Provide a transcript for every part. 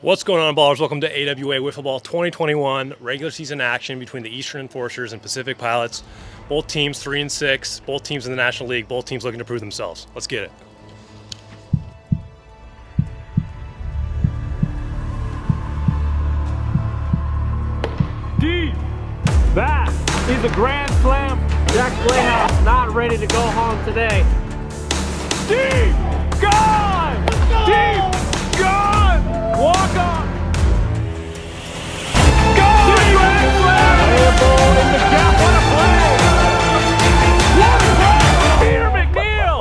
What's going on, ballers? Welcome to AWA Wiffle Ball 2021 regular season action between the Eastern Enforcers and Pacific Pilots. Both teams 3-6, both teams in the National League, both teams looking to prove themselves. Let's get it. Deep. That is a grand slam. Jack Playhouse not ready to go home today. Deep. Gone. Deep. Gone. Walk on. Gone. Grand slam. Play a ball in the gap. What a play. Peter McNeil.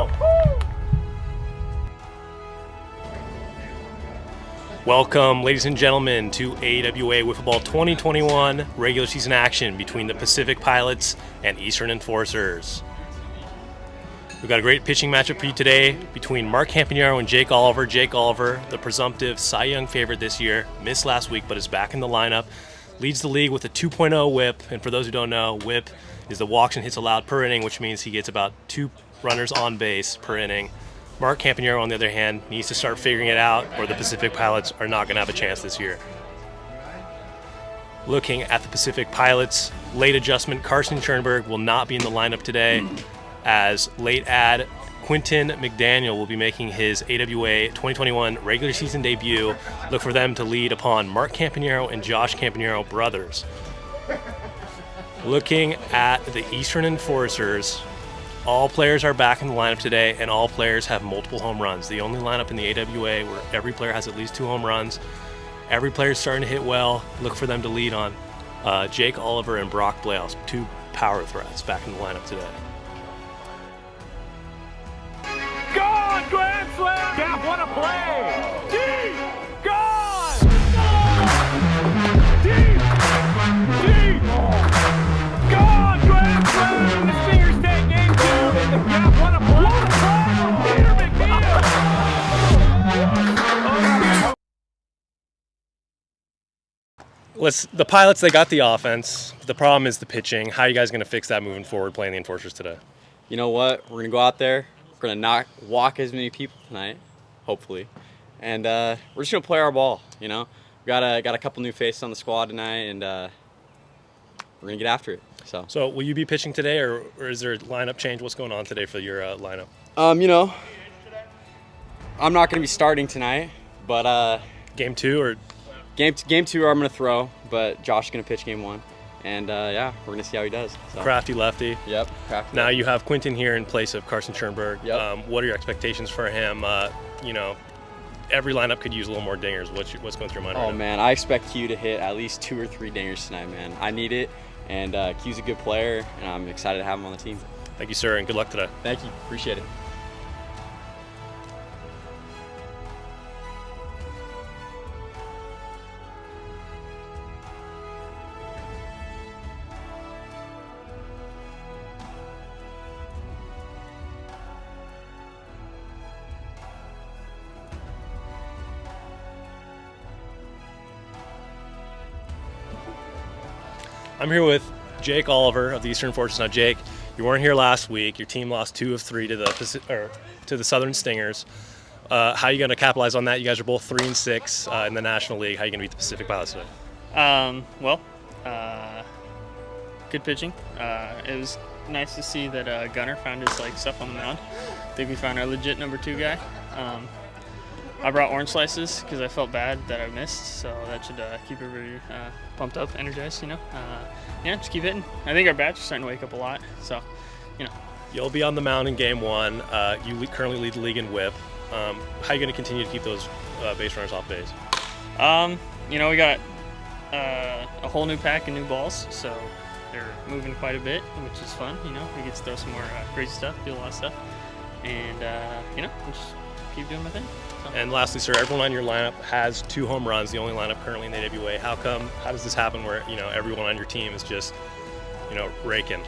Welcome, ladies and gentlemen, to AWA Wiffle Ball 2021 regular season action between the Pacific Pilots and Eastern Enforcers. We've got a great pitching matchup for you today between Mark Campanaro and Jake Oliver. Jake Oliver, the presumptive Cy Young favorite this year, missed last week but is back in the lineup. Leads the league with a 2.0 whip, and for those who don't know, whip is the walks and hits allowed per inning, which means he gets about 2 runners on base per inning. Mark Campanaro, on the other hand, needs to start figuring it out, or the Pacific Pilots are not going to have a chance this year. Looking at the Pacific Pilots, late adjustment, Carson Schoenberg will not be in the lineup today, as late add Quentin McDaniel will be making his AWA 2021 regular season debut. Look for them to lead upon Mark Campanaro and Josh Campanaro brothers. Looking at the Eastern Enforcers, all players are back in the lineup today, and all players have multiple home runs. The only lineup in the AWA where every player has at least 2 home runs. Every player is starting to hit well. Look for them to lead on Jake Oliver and Brock Blales, 2 power threats back in the lineup today. Gone. Grand slam. Gap. What a play. Deep. Gone. Deep. Deep. Gone. Grand slam. The Stingers take game 2 in the gap. What a play. Peter McNeil. The Pilots, they got the offense. The problem is the pitching. How are you guys going to fix that moving forward playing the Enforcers today? You know what? We're going to go out there. We're going to walk as many people tonight, hopefully. And we're just going to play our ball, you know? We got a couple new faces on the squad tonight, and we're going to get after it. So will you be pitching today, or is there a lineup change? What's going on today for your lineup? You know, I'm not going to be starting tonight, but Game 2 or? Game 2 I'm going to throw, but Josh is going to pitch game 1. And yeah, we're going to see how he does. So. Crafty lefty. Yep, crafty. Now you have Quentin here in place of Carson Schoenberg. Yep. What are your expectations for him? You know, every lineup could use a little more dingers. What's going through your mind right now? Oh, man, I expect Q to hit at least 2 or 3 dingers tonight, man. I need it, and Q's a good player, and I'm excited to have him on the team. Thank you, sir, and good luck today. Thank you. Appreciate it. I'm here with Jake Oliver of the Eastern Enforcers. Now, Jake, you weren't here last week. Your team lost 2 of 3 to the Southern Stingers. How are you going to capitalize on that? You guys are both 3-6 in the National League. How are you going to beat the Pacific Pilots today? Good pitching. It was nice to see that Gunner found his stuff on the mound. I think we found our legit number 2 guy. I brought orange slices because I felt bad that I missed, so that should keep everybody pumped up, energized, you know. Yeah, just keep hitting. I think our bats are starting to wake up a lot, so, you know. You'll be on the mound in Game 1. You currently lead the league in whip. How are you going to continue to keep those base runners off base? You know, we got a whole new pack of new balls, so they're moving quite a bit, which is fun, you know. We get to throw some more crazy stuff, do a lot of stuff, and, you know, we'll just keep doing my thing. And lastly, sir, everyone on your lineup has 2 home runs, the only lineup currently in the AWA. How does this happen where, you know, everyone on your team is just, you know, raking?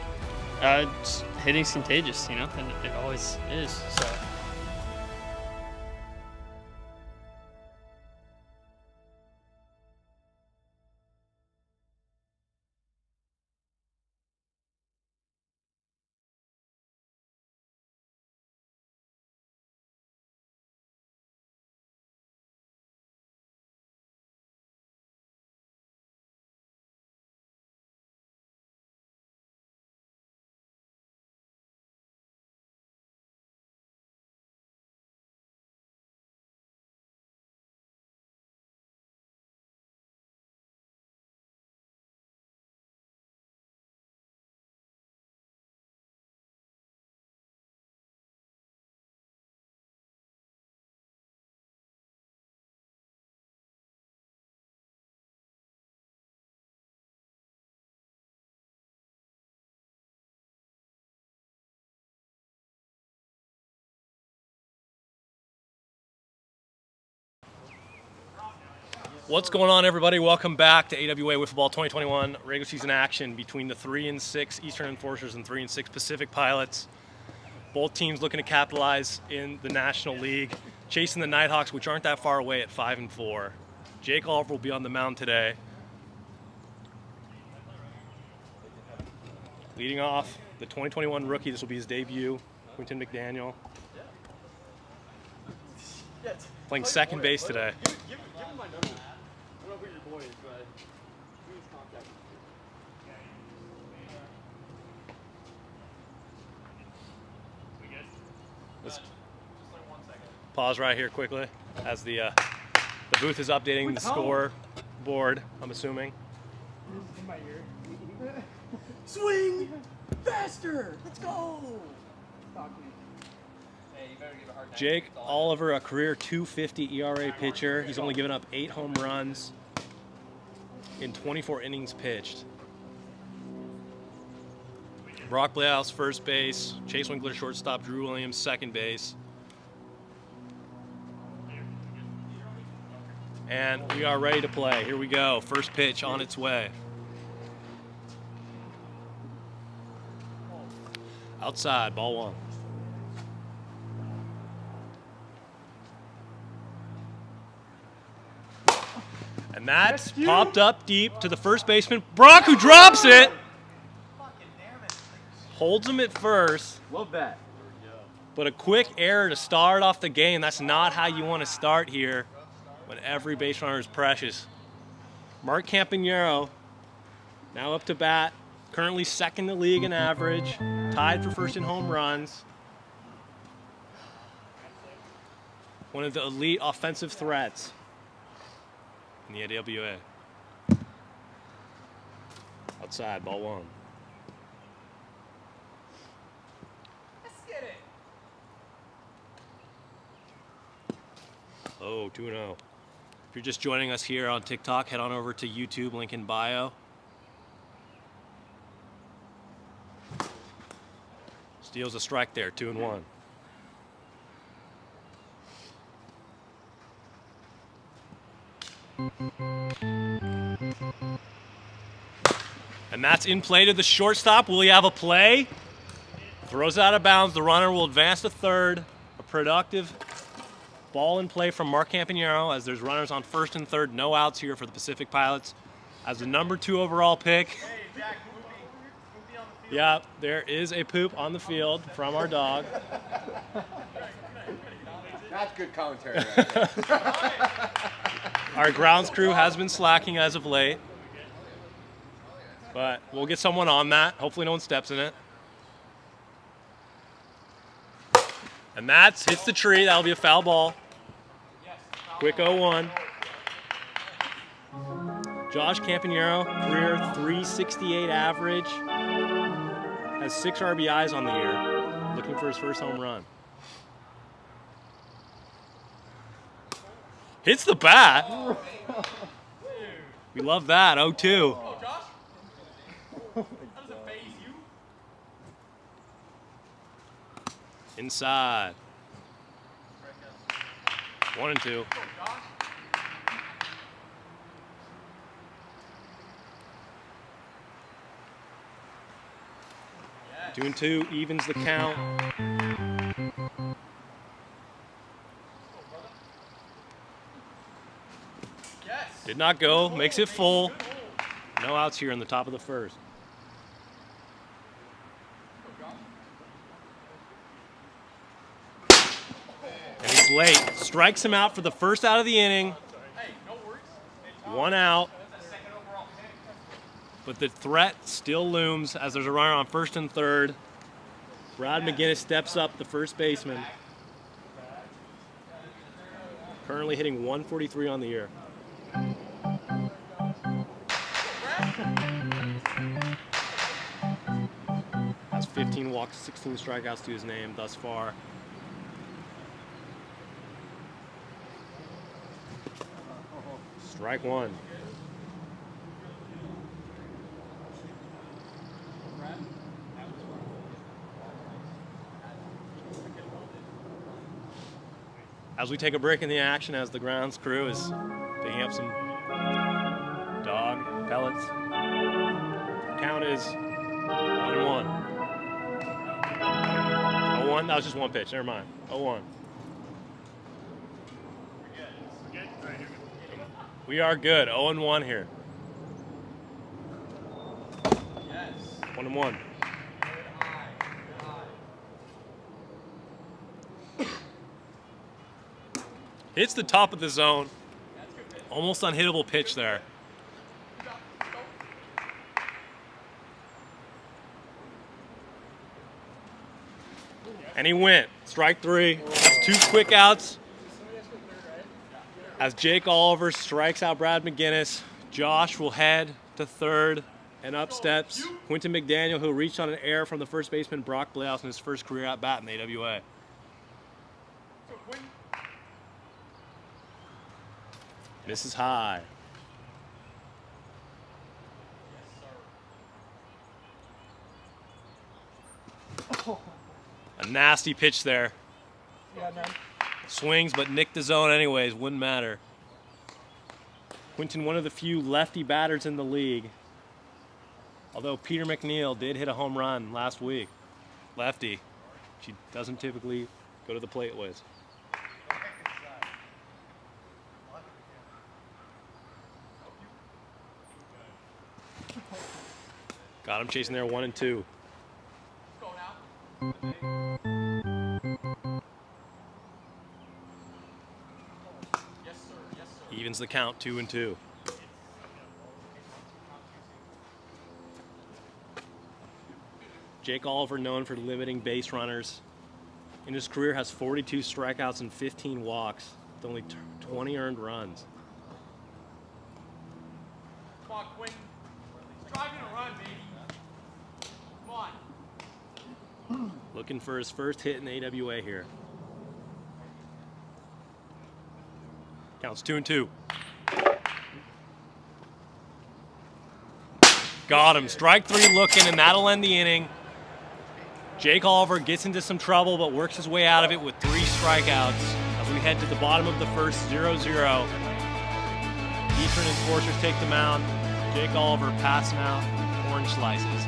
Hitting's contagious, you know, and it always is, so. What's going on, everybody? Welcome back to AWA Wiffle Ball 2021 regular season action between the 3 and 6 Eastern Enforcers and 3 and 6 Pacific Pilots. Both teams looking to capitalize in the National League, chasing the Nighthawks, which aren't that far away at 5 and 4. Jake Oliver will be on the mound today. Leading off, the 2021 rookie. This will be his debut, Quinton McDaniel. Playing second base today. Let's pause right here quickly as the booth is updating the score board, I'm assuming. Swing faster! Let's go! Jake Oliver, a career .250 ERA pitcher. He's only given up 8 home runs in 24 innings pitched. Brock Blehouse, first base. Chase Winkler, shortstop. Drew Williams, second base. And we are ready to play. Here we go. First pitch on its way. Outside, ball 1. And that's popped up deep to the first baseman. Brock, who drops it. Holds him at first. Love that. But a quick error to start off the game. That's not how you want to start here when every base runner is precious. Mark Campanero now up to bat. Currently second in the league in average. Tied for first in home runs. One of the elite offensive threats in the AWA. Outside, ball 1. Oh, 2-0. If you're just joining us here on TikTok, head on over to YouTube, link in bio. Steals a strike there, 2-1. And that's in play to the shortstop. Will he have a play? Throws it out of bounds. The runner will advance to third. A productive ball in play from Mark Campanero as there's runners on first and third. No outs here for the Pacific Pilots. As the number 2 overall pick. Hey, Jack, poopy on the field. Yeah, there is a poop on the field from our dog. That's good commentary right there. Our grounds crew has been slacking as of late. But we'll get someone on that. Hopefully no one steps in it. And that hits the tree. That'll be a foul ball. Quick 0-1. Josh Campanero, career .368 average. Has 6 RBIs on the year. Looking for his first home run. Hits the bat. We love that. 0-2. Inside. 1 and 2. Yes. 2 and 2 evens the count. Yes. Did not go. Makes it full. No outs here in the top of the first. And he's late. Strikes him out for the first out of the inning. 1 out. But the threat still looms as there's a runner on first and third. Brad McGinnis steps up, the first baseman. Currently hitting .143 on the year. Has 15 walks, 16 strikeouts to his name thus far. Strike 1. As we take a break in the action, as the grounds crew is picking up some Pellets. Count is 1-1. 0-1. That was just one pitch. Never mind. 0-1. We are good. 0-1 here. 1-1. Hits the top of the zone. Almost unhittable pitch there. And he went. Strike 3. Two quick outs. As Jake Oliver strikes out Brad McGinnis, Josh will head to third, and up steps Quentin McDaniel, who reached on an error from the first baseman Brock Blaus in his first career at bat in the AWA. Misses high. A nasty pitch there. Yeah, man. Swings, but nicked the zone anyways. Wouldn't matter. Quentin, one of the few lefty batters in the league. Although Peter McNeil did hit a home run last week. Lefty. She doesn't typically go to the plate with. Got him chasing there 1-2. Evens the count 2-2. Jake Oliver, known for limiting base runners, in his career has 42 strikeouts and 15 walks with only 20 earned runs. Come on, Quentin. Striving to run, baby. Come on. Looking for his first hit in the AWA here. Counts 2-2. Got him. Strike 3 looking, and that'll end the inning. Jake Oliver gets into some trouble, but works his way out of it with 3 strikeouts as we head to the bottom of the first, 0-0. Eastern Enforcers take the mound. Jake Oliver passing out orange slices.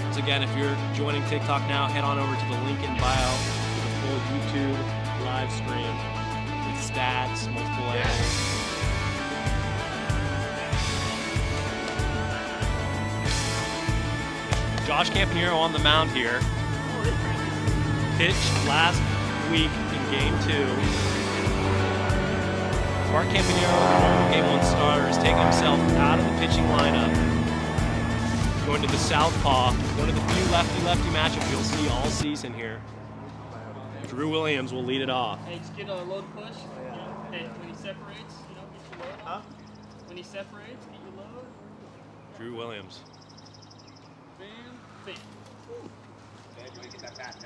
Once again, if you're joining TikTok now, head on over to the link in bio for the full YouTube live stream with stats, multiple angles. Josh Campanero on the mound here. Pitched last week in Game 2. Mark Campanero, Game 1 starter, has taken himself out of the pitching lineup. Going to the southpaw, one of the few lefty-lefty matchups you'll see all season here. Drew Williams will lead it off. Hey, just get a load push. Hey, when he separates, get your load. Huh? When he separates, get your load. Drew Williams. Bam, bam.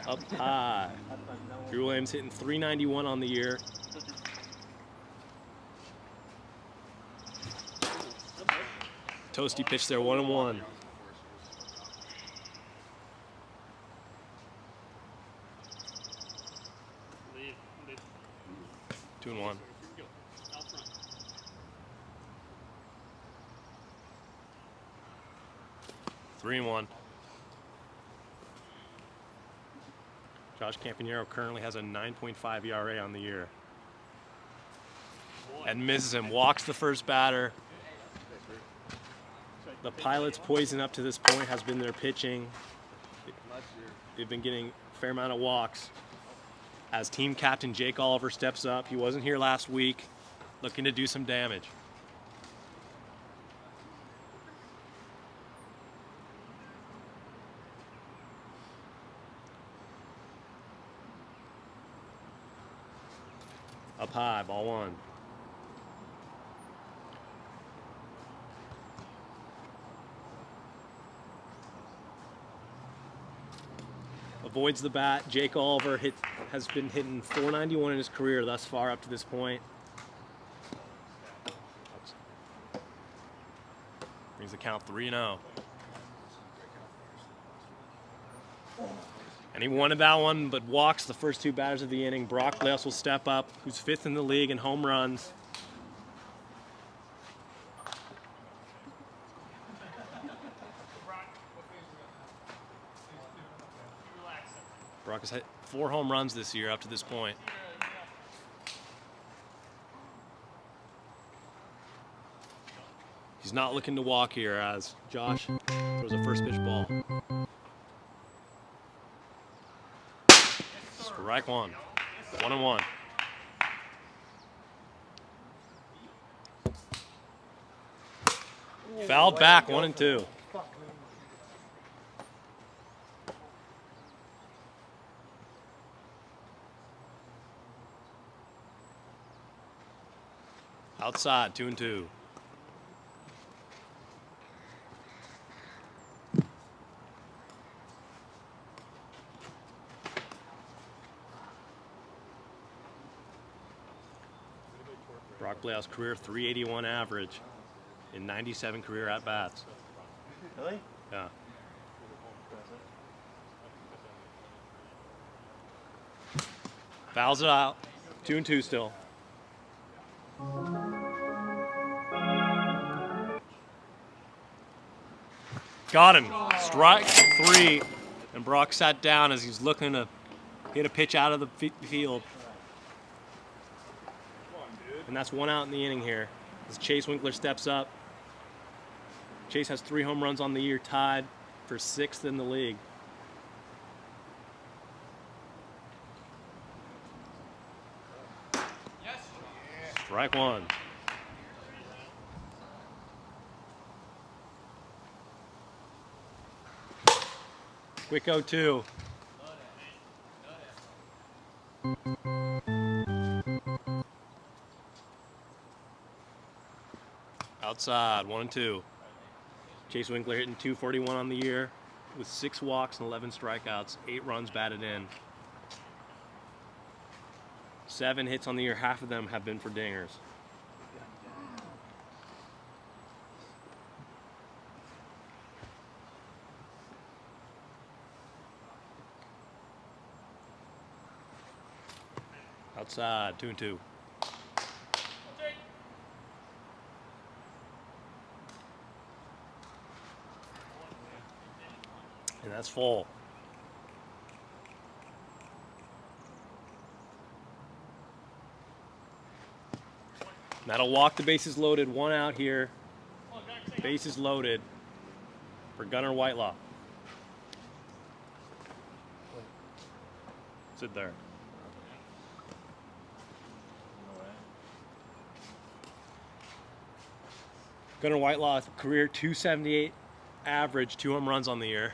Up high. Drew Williams hitting .391 on the year. Toasty pitch there, 1-1. Lead. 2-1. 3-1. Josh Campanero currently has a 9.5 ERA on the year. And misses him, walks the first batter. The Pilots' poison up to this point has been their pitching. They've been getting a fair amount of walks. As team captain Jake Oliver steps up, he wasn't here last week, looking to do some damage. Up high, ball 1. Avoids the bat. Jake Oliver has been hitting .491 in his career thus far up to this point. Brings the count 3-0. And he wanted that one, but walks the first 2 batters of the inning. Brock Blaus will step up, who's 5th in the league in home runs. Brock has hit 4 home runs this year up to this point. He's not looking to walk here as Josh throws a first pitch ball. Strike one. 1-1. Fouled back, 1-2. Outside, 2-2. Brock Blau's career 381 average in 97 career at-bats. Really? Yeah. Fouls it out. 2-2 still. Got him. Strike 3. And Brock sat down as he's looking to get a pitch out of the field. And that's 1 out in the inning here as Chase Winkler steps up. Chase has 3 home runs on the year, tied for 6th in the league. Strike 1. Quick 0-2. Outside, 1-2. Chase Winkler hitting .241 on the year with 6 walks and 11 strikeouts, 8 runs batted in. 7 hits on the year, half of them have been for dingers. Outside, 2-2. And that's full. That'll walk the bases loaded. 1 out here. Bases loaded for Gunnar Whitelaw. Sit there. Gunnar Whitelaw, career .278 average, 2 home runs on the year.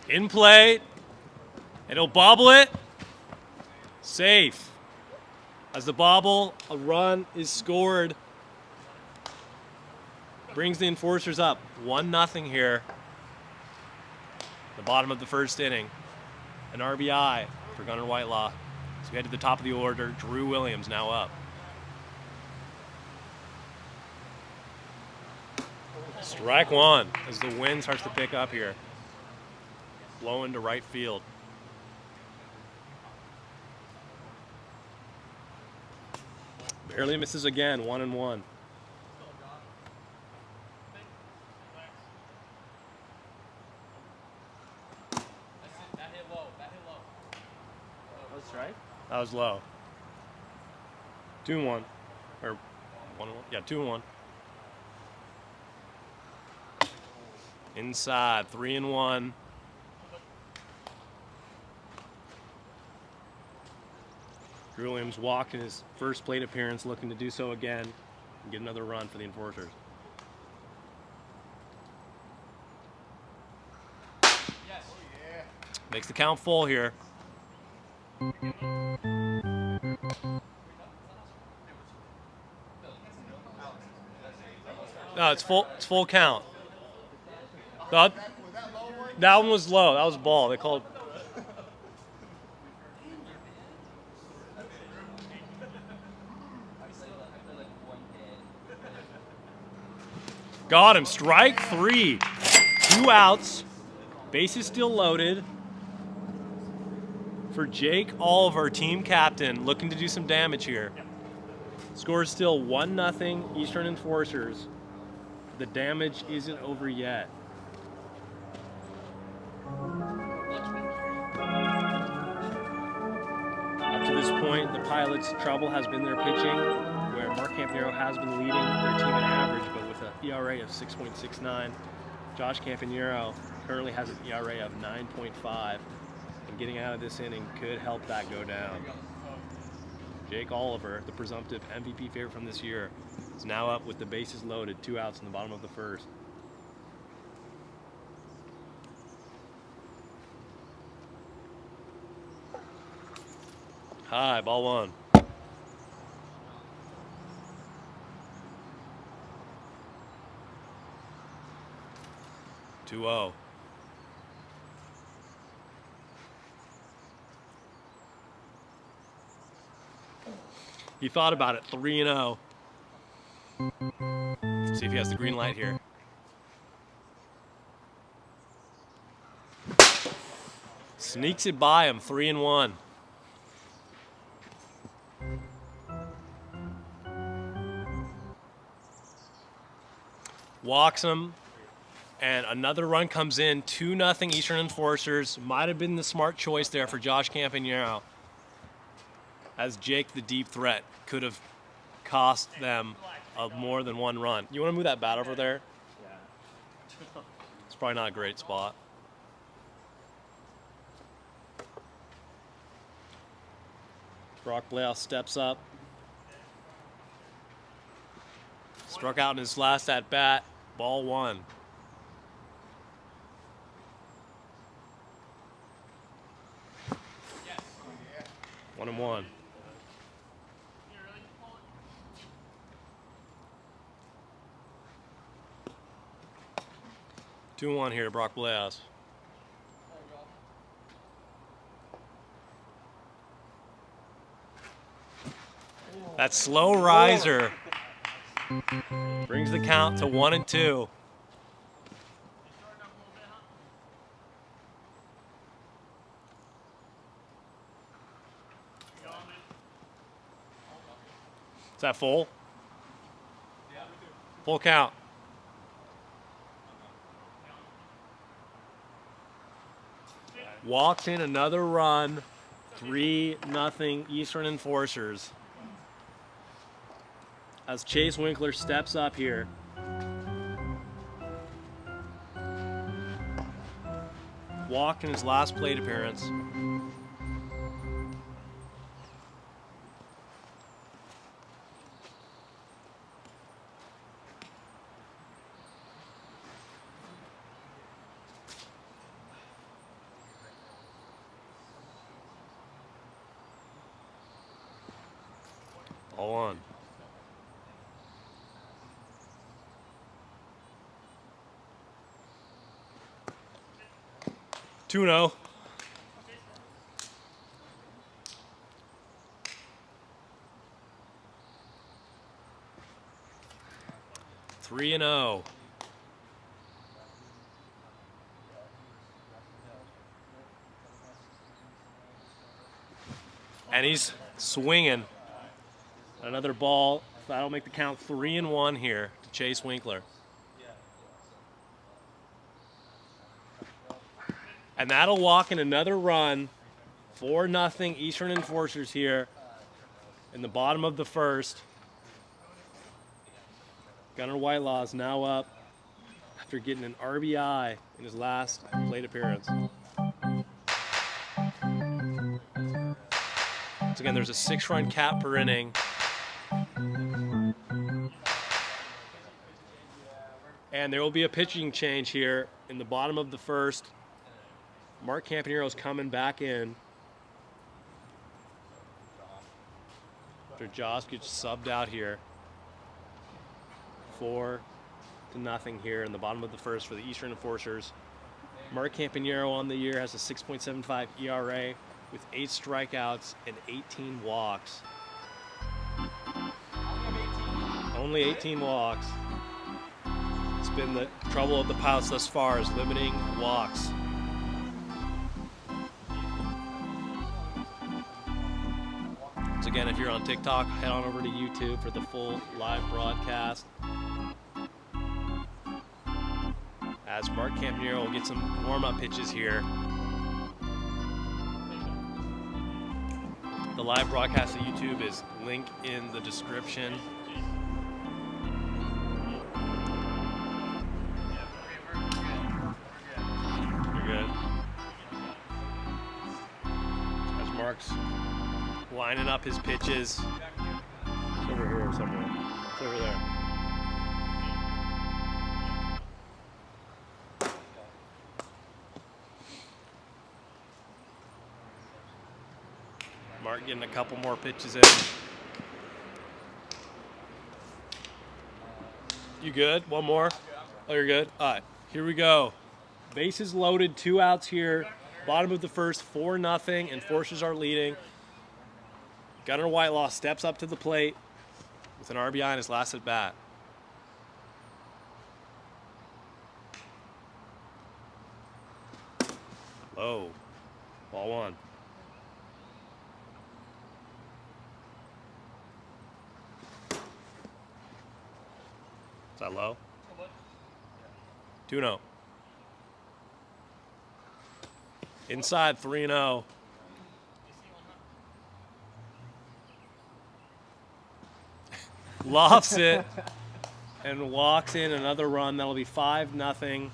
In play, and he'll bobble it. Safe. As the bobble, a run is scored. Brings the Enforcers up 1-0 here. The bottom of the 1st inning. An RBI for Gunnar Whitelaw. So we head to the top of the order. Drew Williams now up. Strike 1 as the wind starts to pick up here. Blowing to right field. Barely misses again, 1-1. That hit low. That was right? That was low. 2-1. Or 1-1. Yeah, 2-1. Inside, 3-1. Drew Williams walked in his first plate appearance, looking to do so again and get another run for the Enforcers. Yes. Makes the count full here. No, it's full count. That one was low. That was ball. They called. Got him. Strike 3. 2 outs. Bases still loaded. For Jake Oliver, team captain, looking to do some damage here. Score is still 1-0 Eastern Enforcers. The damage isn't over yet. point, the Pilots' trouble has been their pitching, where Mark Campanero has been leading their team in average, but with an ERA of 6.69. Josh Campanero currently has an ERA of 9.5, and getting out of this inning could help that go down. Jake Oliver, the presumptive MVP favorite from this year, is now up with the bases loaded, 2 outs in the bottom of the first. High, ball 1. Two oh. He thought about it. 3-0. See if he has the green light here. Sneaks it by him. 3-1. Walks him, and another run comes in. 2-0 Eastern Enforcers. Might have been the smart choice there for Josh Campanero, as Jake, the deep threat, could have cost them more than 1 run. You want to move that bat over there? Yeah. It's probably not a great spot. Brock Blehouse steps up. Struck out in his last at bat. Ball 1. Yes. 1-1. 2-1 here to Brock Blehouse. That slow riser brings the count to 1-2. Is that full? Full count. Walks in another run. 3-0 Eastern Enforcers. As Chase Winkler steps up here. Walked in his last plate appearance. All on. Two 0. Three and 0. And he's swinging. Another ball. That'll make the count 3-1 here to Chase Winkler. And that'll walk in another run. 4-0 Eastern Enforcers here in the bottom of the first. Gunnar Whitelaw is now up after getting an RBI in his last plate appearance. So again, there's a 6-run cap per inning. And there will be a pitching change here in the bottom of the first. Mark Campanero's coming back in after Josh gets subbed out here. 4-0 here in the bottom of the first for the Eastern Enforcers. Mark Campanero on the year has a 6.75 ERA with 8 strikeouts and 18 walks. Only 18 walks. It's been the trouble of the Pilots thus far, is limiting walks. So again, if you're on TikTok, head on over to YouTube for the full live broadcast. As Mark Campanero will get some warm-up pitches here. The live broadcast to YouTube is link in the description. You're good. As Mark's lining up his pitches. It's over here somewhere. It's over there. Mark getting a couple more pitches in. You good? One more? Oh, you're good? All right, here we go. Bases loaded, 2 outs here. Bottom of the first, 4-0. Enforcers are leading. Gunnar Whitelaw steps up to the plate with an RBI in his last at bat. Low. Ball 1. Is that low? 2-0. Inside, 3-0. Lofts it and walks in another run. That'll be 5-0.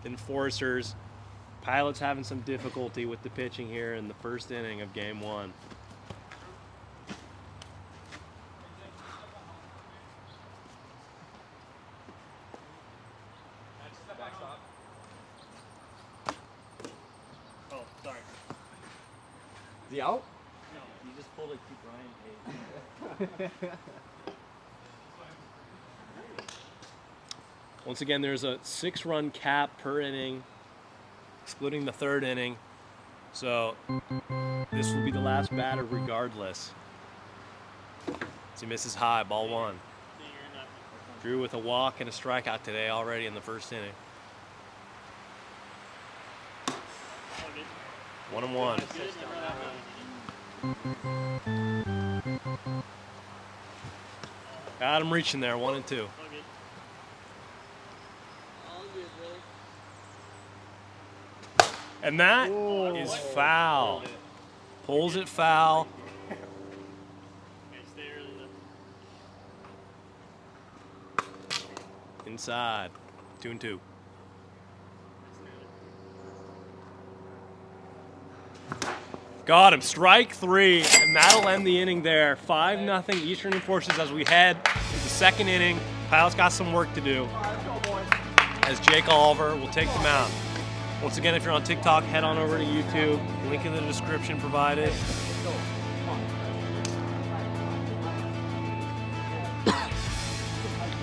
Enforcers. Pilots having some difficulty with the pitching here in the first inning of game 1. Oh, sorry. Is he out? No, you just pulled a Keith Ryan page. Once again, there's a 6-run cap per inning, excluding the 3rd inning. So this will be the last batter regardless. As he misses high, ball 1. Drew with a walk and a strikeout today already in the first inning. 1-1. Got him reaching there, 1-2. And that is foul. Pulls it foul. Inside. 2-2. Got him. Strike 3, and that'll end the inning there. 5-0 Eastern Enforcers as we head to the 2nd inning. Pilots got some work to do. As Jake Oliver will take them out. Once again, if you're on TikTok, head on over to YouTube. Link in the description provided.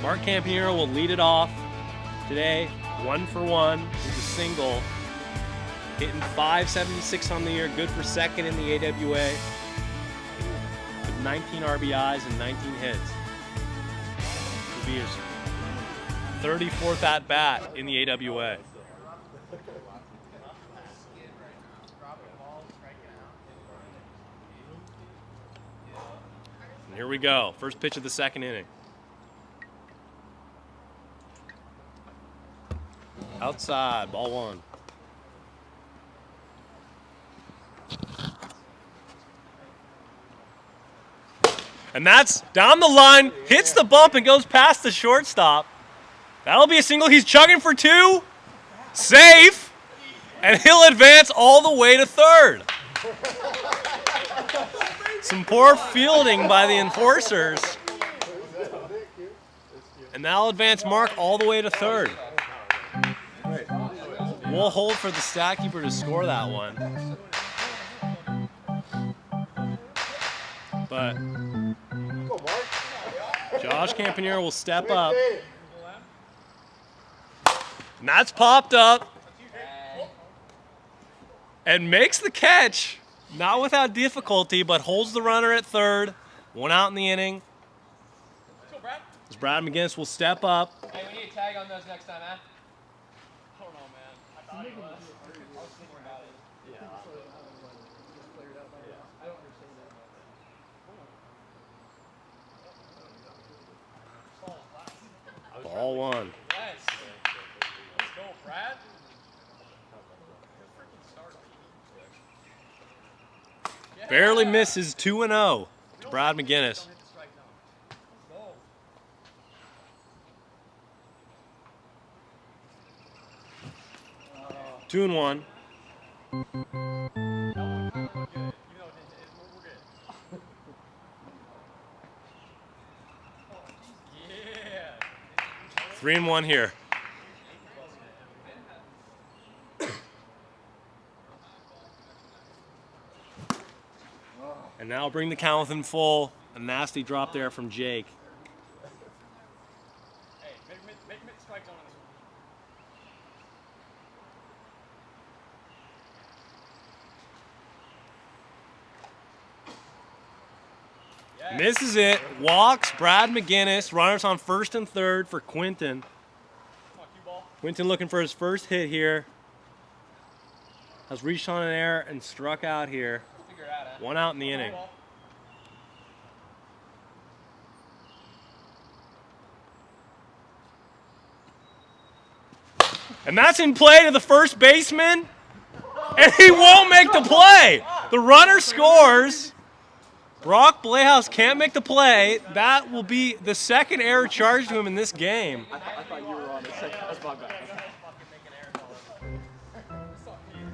Mark Campanero will lead it off today, 1-for-1 with a single. Hitting .576 on the year, good for 2nd in the AWA. With 19 RBIs and 19 hits. This will be his 34th at-bat in the AWA. And here we go, first pitch of the 2nd inning. Outside, ball 1. And that's down the line, hits the bump and goes past the shortstop. That'll be a single. He's chugging for 2. Safe. And he'll advance all the way to 3rd. Some poor fielding by the Enforcers. And that'll advance Mark all the way to 3rd. We'll hold for the stat keeper to score that one. But Josh Campanero will step up. And that's popped up. And makes the catch. Not without difficulty, but holds the runner at 3rd. 1 out in the inning. As Brad McGinnis will step up. Hey, we need a tag on those next time, man. I don't know, man. I thought he was. I was thinking about it. Ball 1. Yes. Let's go, Brad. Barely misses 2-0 to Brad McGinnis. 2-1. Yeah. 3-1 here. And now bring the count within full. A nasty drop there from Jake. Hey, make him hit strike zone on this one. Misses it. Walks Brad McGinnis. Runners on first and third for Quinton. Quinton looking for his first hit here. Has reached on an air and struck out here. One out in the inning. And that's in play to the first baseman. And he won't make the play. The runner scores. Brock Playhouse can't make the play. That will be the second error charged to him in this game. I thought you were on the second. That's my bad.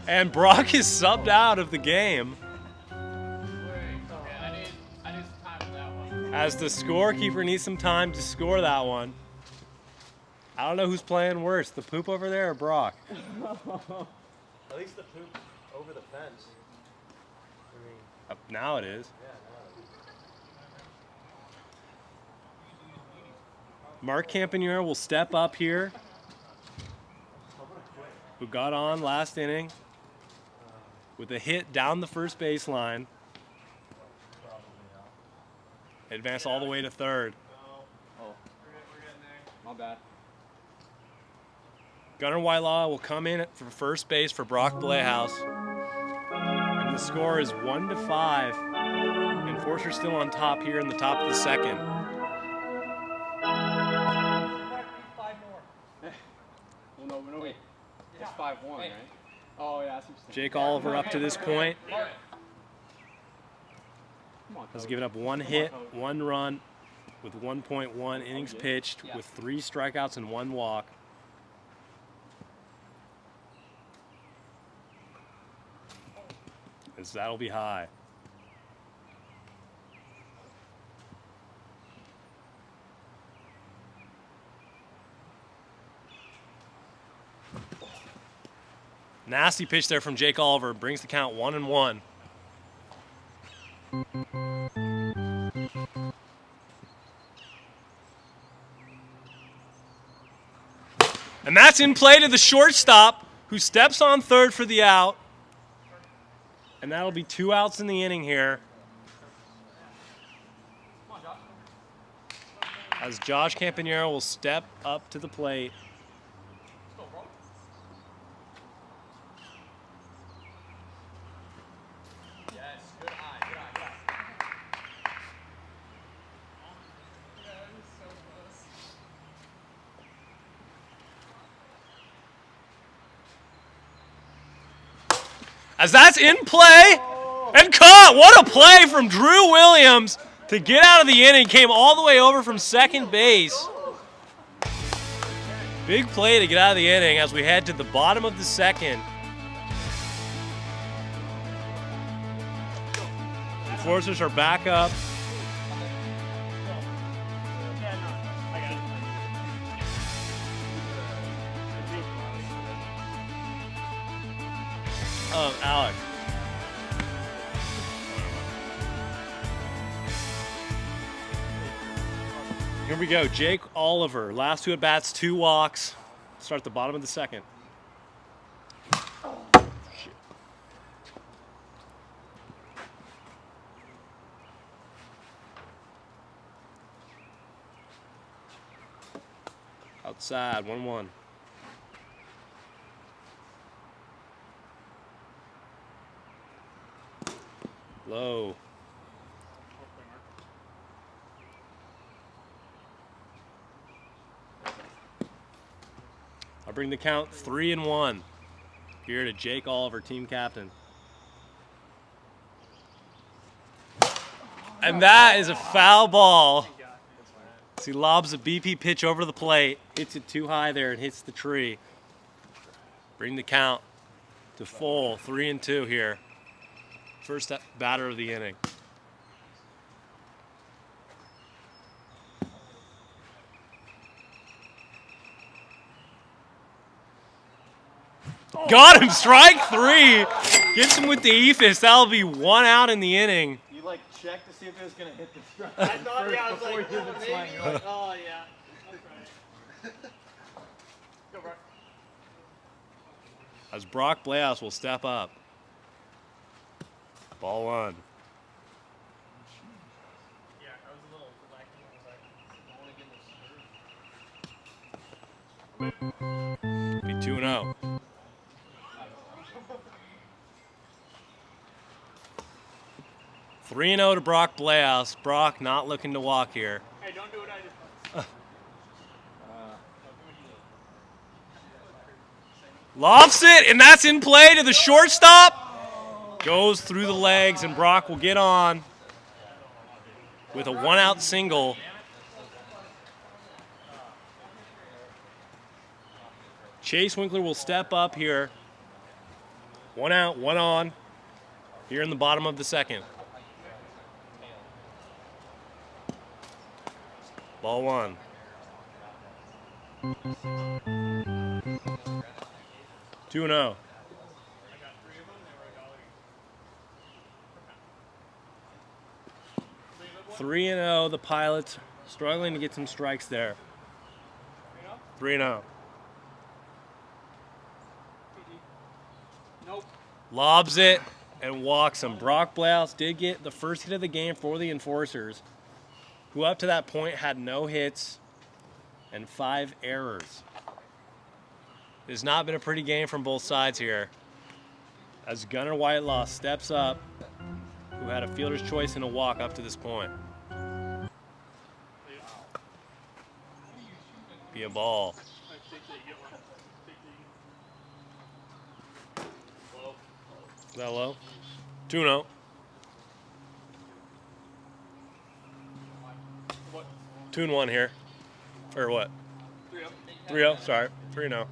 And Brock is subbed out of the game. As the scorekeeper needs some time to score that one. I don't know who's playing worse, the poop over there or Brock? At least the poop over the fence. Now it is. Mark Campanera will step up here, who got on last inning with a hit down the first baseline. Advance all the way to third. Oh, my bad. Gunnar Whitelaw will come in for first base for Brock Playhouse. And the score is 1-5. Enforcer's still on top here in the top of the second. Well, no, wait. It's 5-1, right? Oh, yeah. That's Jake Oliver up to this point has given up one hit, one run with 1.1 innings pitched with 3 strikeouts and 1 walk. As that'll be high. Nasty pitch there from Jake Oliver. Brings the count 1-1. And that's in play to the shortstop, who steps on third for the out. And that'll be 2 outs in the inning here. As Josh Campanera will step up to the plate. As that's in play and caught. What a play from Drew Williams to get out of the inning. Came all the way over from second base. Big play to get out of the inning as we head to the bottom of the second. Enforcers are back up. Alec. Here we go. Jake Oliver. Last 2 at-bats, 2 walks. Start at the bottom of the second. Outside, 1-1. Low. I'll bring the count 3-1. Here to Jake Oliver, team captain. And that is a foul ball. So he lobs a BP pitch over the plate, hits it too high there and hits the tree. Bring the count to full, 3-2 here. First batter of the inning. Got him, strike 3. Gets him with the ephus. That'll be 1 out in the inning. You like check to see if it was gonna hit the strike. I thought, yeah, I was like, oh, maybe. Like, oh, yeah. That's right. Go, Brock. As Brock Blaos will step up. Ball 1. Yeah, I was a little lacking. Be 2-0. Three 3-0 to Brock Blaos. Brock not looking to walk here. Hey, don't do what I did. Lofts it, and that's in play to the shortstop. Goes through the legs, and Brock will get on with a 1-out single. Chase Winkler will step up here. 1 out, 1 on, here in the bottom of the second. Ball 1. Two 2-0. 3-0. The Pilots struggling to get some strikes there. 3-0. Nope. Lobs it and walks him. Brock Blaos did get the first hit of the game for the Enforcers, who up to that point had no hits and 5 errors. It has not been a pretty game from both sides here. As Gunnar Whitelaw steps up, who had a fielder's choice and a walk up to this point. Be a ball. Is that low? 2-0. What? 2-1 here. Or what? 3-0. 3-0, sorry. 3-0.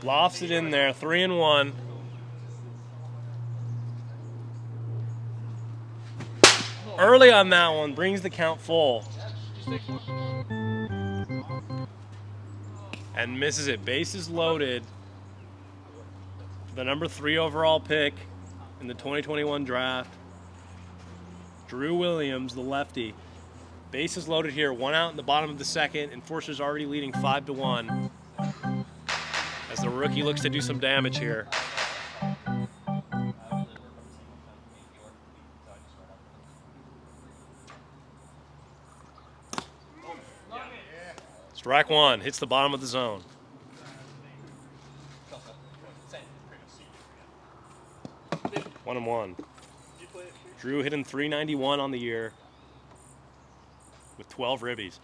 Lofts it in there. 3-1. Early on that one, brings the count full. And misses it. Bases loaded. The number 3 overall pick in the 2021 draft. Drew Williams, the lefty. Bases loaded here. 1 out in the bottom of the second. Enforcers already leading 5-1. As the rookie looks to do some damage here. Strike 1, hits the bottom of the zone. One and 1. Drew hitting .391 on the year with 12 ribbies.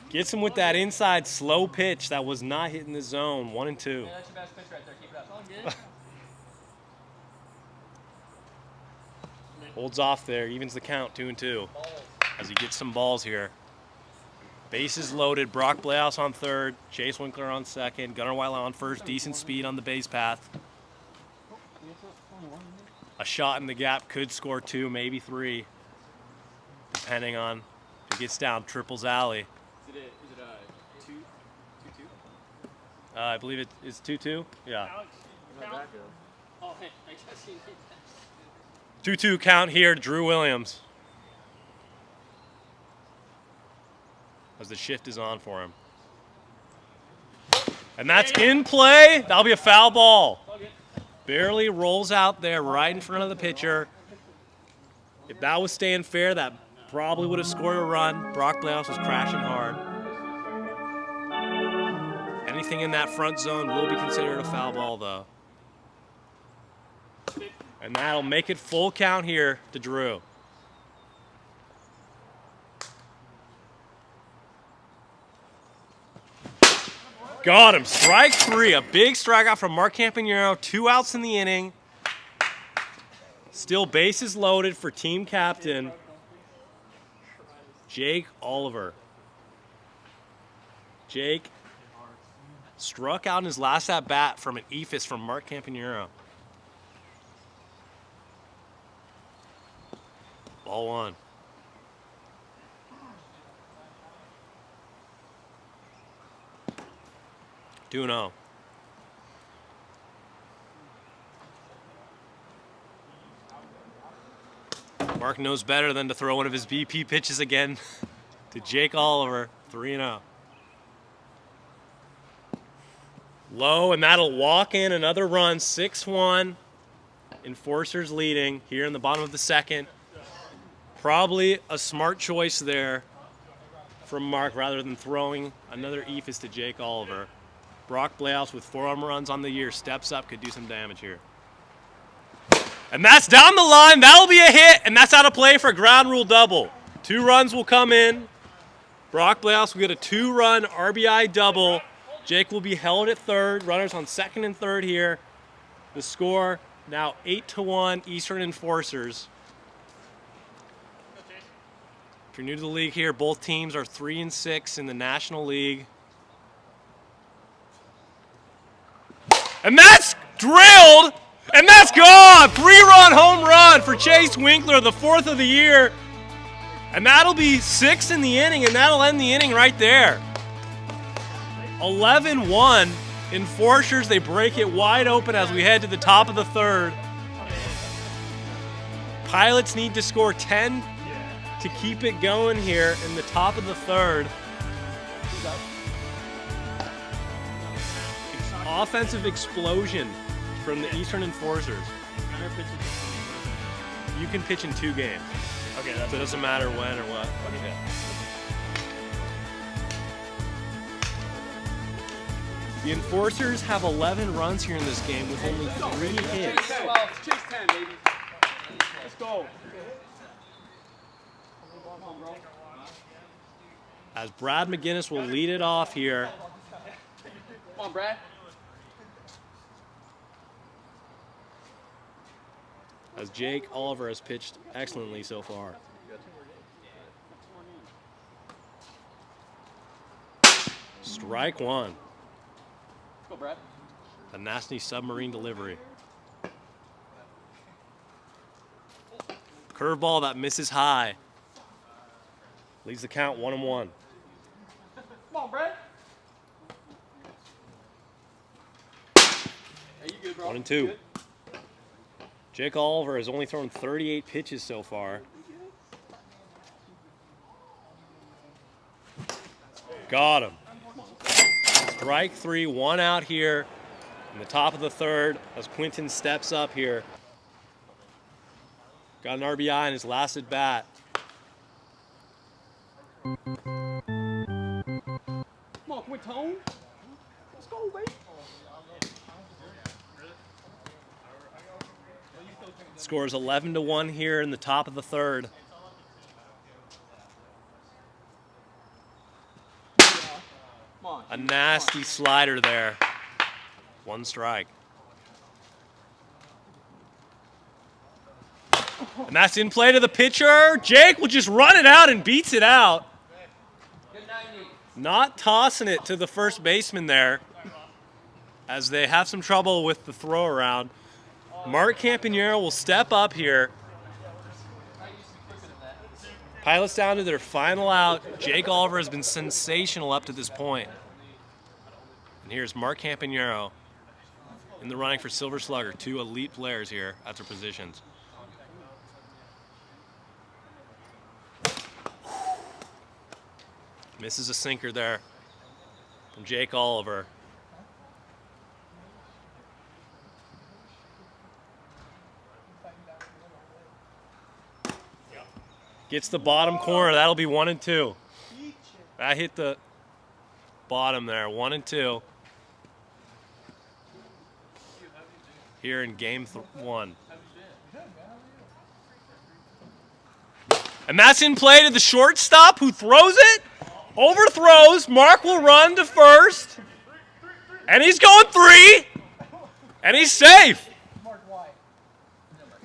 Gets him with that inside slow pitch that was not hitting the zone. 1 and 2. Yeah, that's your best pitch right there. Keep it up. All good. Holds off there, evens the count 2 and 2 as he gets some balls here. Bases loaded. Brock Blaos on third, Chase Winkler on second, Gunnar Whitelaw on first. Decent speed on the base path. A shot in the gap could score 2, maybe 3, depending on if he gets down Triples Alley. Is it 2-2? I believe it is 2-2. Yeah. Oh, hey, I guess you need that. 2-2 count here to Drew Williams. As the shift is on for him. And that's in play. That'll be a foul ball. Barely rolls out there right in front of the pitcher. If that was staying fair, that probably would have scored a run. Brock Blaos was crashing hard. Anything in that front zone will be considered a foul ball, though. And that'll make it full count here to Drew. Got him. Strike 3. A big strikeout from Mark Campanero. 2 outs in the inning. Still bases loaded for team captain Jake Oliver. Jake struck out in his last at-bat from an eephus from Mark Campanero. Ball 1. Two 2-0. Mark knows better than to throw one of his BP pitches again to Jake Oliver. 3-0. Low, and that'll walk in another run. 6-1. Enforcers leading here in the bottom of the second. Probably a smart choice there from Mark rather than throwing another eephus to Jake Oliver. Brock Blahouse with 4 home runs on the year. Steps up, could do some damage here. And that's down the line. That'll be a hit, and that's out of play for a ground rule double. 2 runs will come in. Brock Blahouse will get a 2-run RBI double. Jake will be held at third. Runners on second and third here. The score now 8-1 Eastern Enforcers. If you're new to the league here, both teams are 3-6 in the National League. And that's drilled, and that's gone. 3-run home run for Chase Winkler, the 4th of the year. And that'll be 6 in the inning, and that'll end the inning right there. 11-1 Enforcers. They break it wide open as we head to the top of the third. Pilots need to score 10 to keep it going here in the top of the third. Offensive explosion from the Eastern Enforcers. You can pitch in 2 games. Okay, So it doesn't matter when or what. Okay. The Enforcers have 11 runs here in this game with only 3 hits. Chase 10, baby. Let's go. As Brad McGinnis will lead it off here. Come on, Brad. As Jake Oliver has pitched excellently so far. Strike 1. Let's go, Brad. A nasty submarine delivery. Curveball that misses high. Leaves the count 1-1. Come on, Brad. Hey, you good, bro? 1-2. Good. Jake Oliver has only thrown 38 pitches so far. Got him. Strike 3, 1 out here in the top of the third as Quinton steps up here. Got an RBI in his last at bat. Come on, Quinton. Let's go, baby. Scores 11-1 here in the top of the third. Come on. A nasty slider there. 1 strike. And that's in play to the pitcher. Jake will just run it out and beats it out. Not tossing it to the first baseman there as they have some trouble with the throw around. Mark Campanero will step up here. Pilots down to their final out. Jake Oliver has been sensational up to this point. And here's Mark Campanero in the running for Silver Slugger. 2 elite players here at their positions. Misses a sinker there from Jake Oliver. Gets the bottom corner. That'll be 1-2. That hit the bottom there. 1-2. Here in game 1. And that's in play to the shortstop who throws it. Overthrows. Mark will run to first. And he's going 3. And he's safe.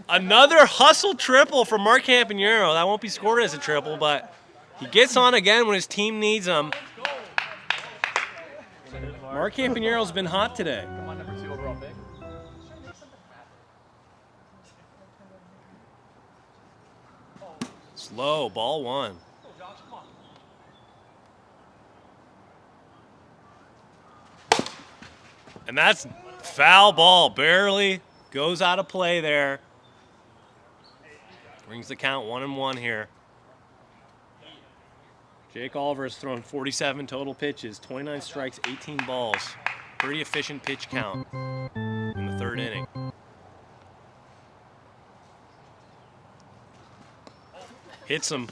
Another hustle triple from Mark Campanero. That won't be scored as a triple, but he gets on again when his team needs him. Mark Campanero's been hot today. Come on, number 2 overall pick. Slow, ball 1. And that's foul ball, barely goes out of play there. Brings the count 1-1 here. Jake Oliver has thrown 47 total pitches, 29 strikes, 18 balls. Pretty efficient pitch count in the 3rd inning. Hits him.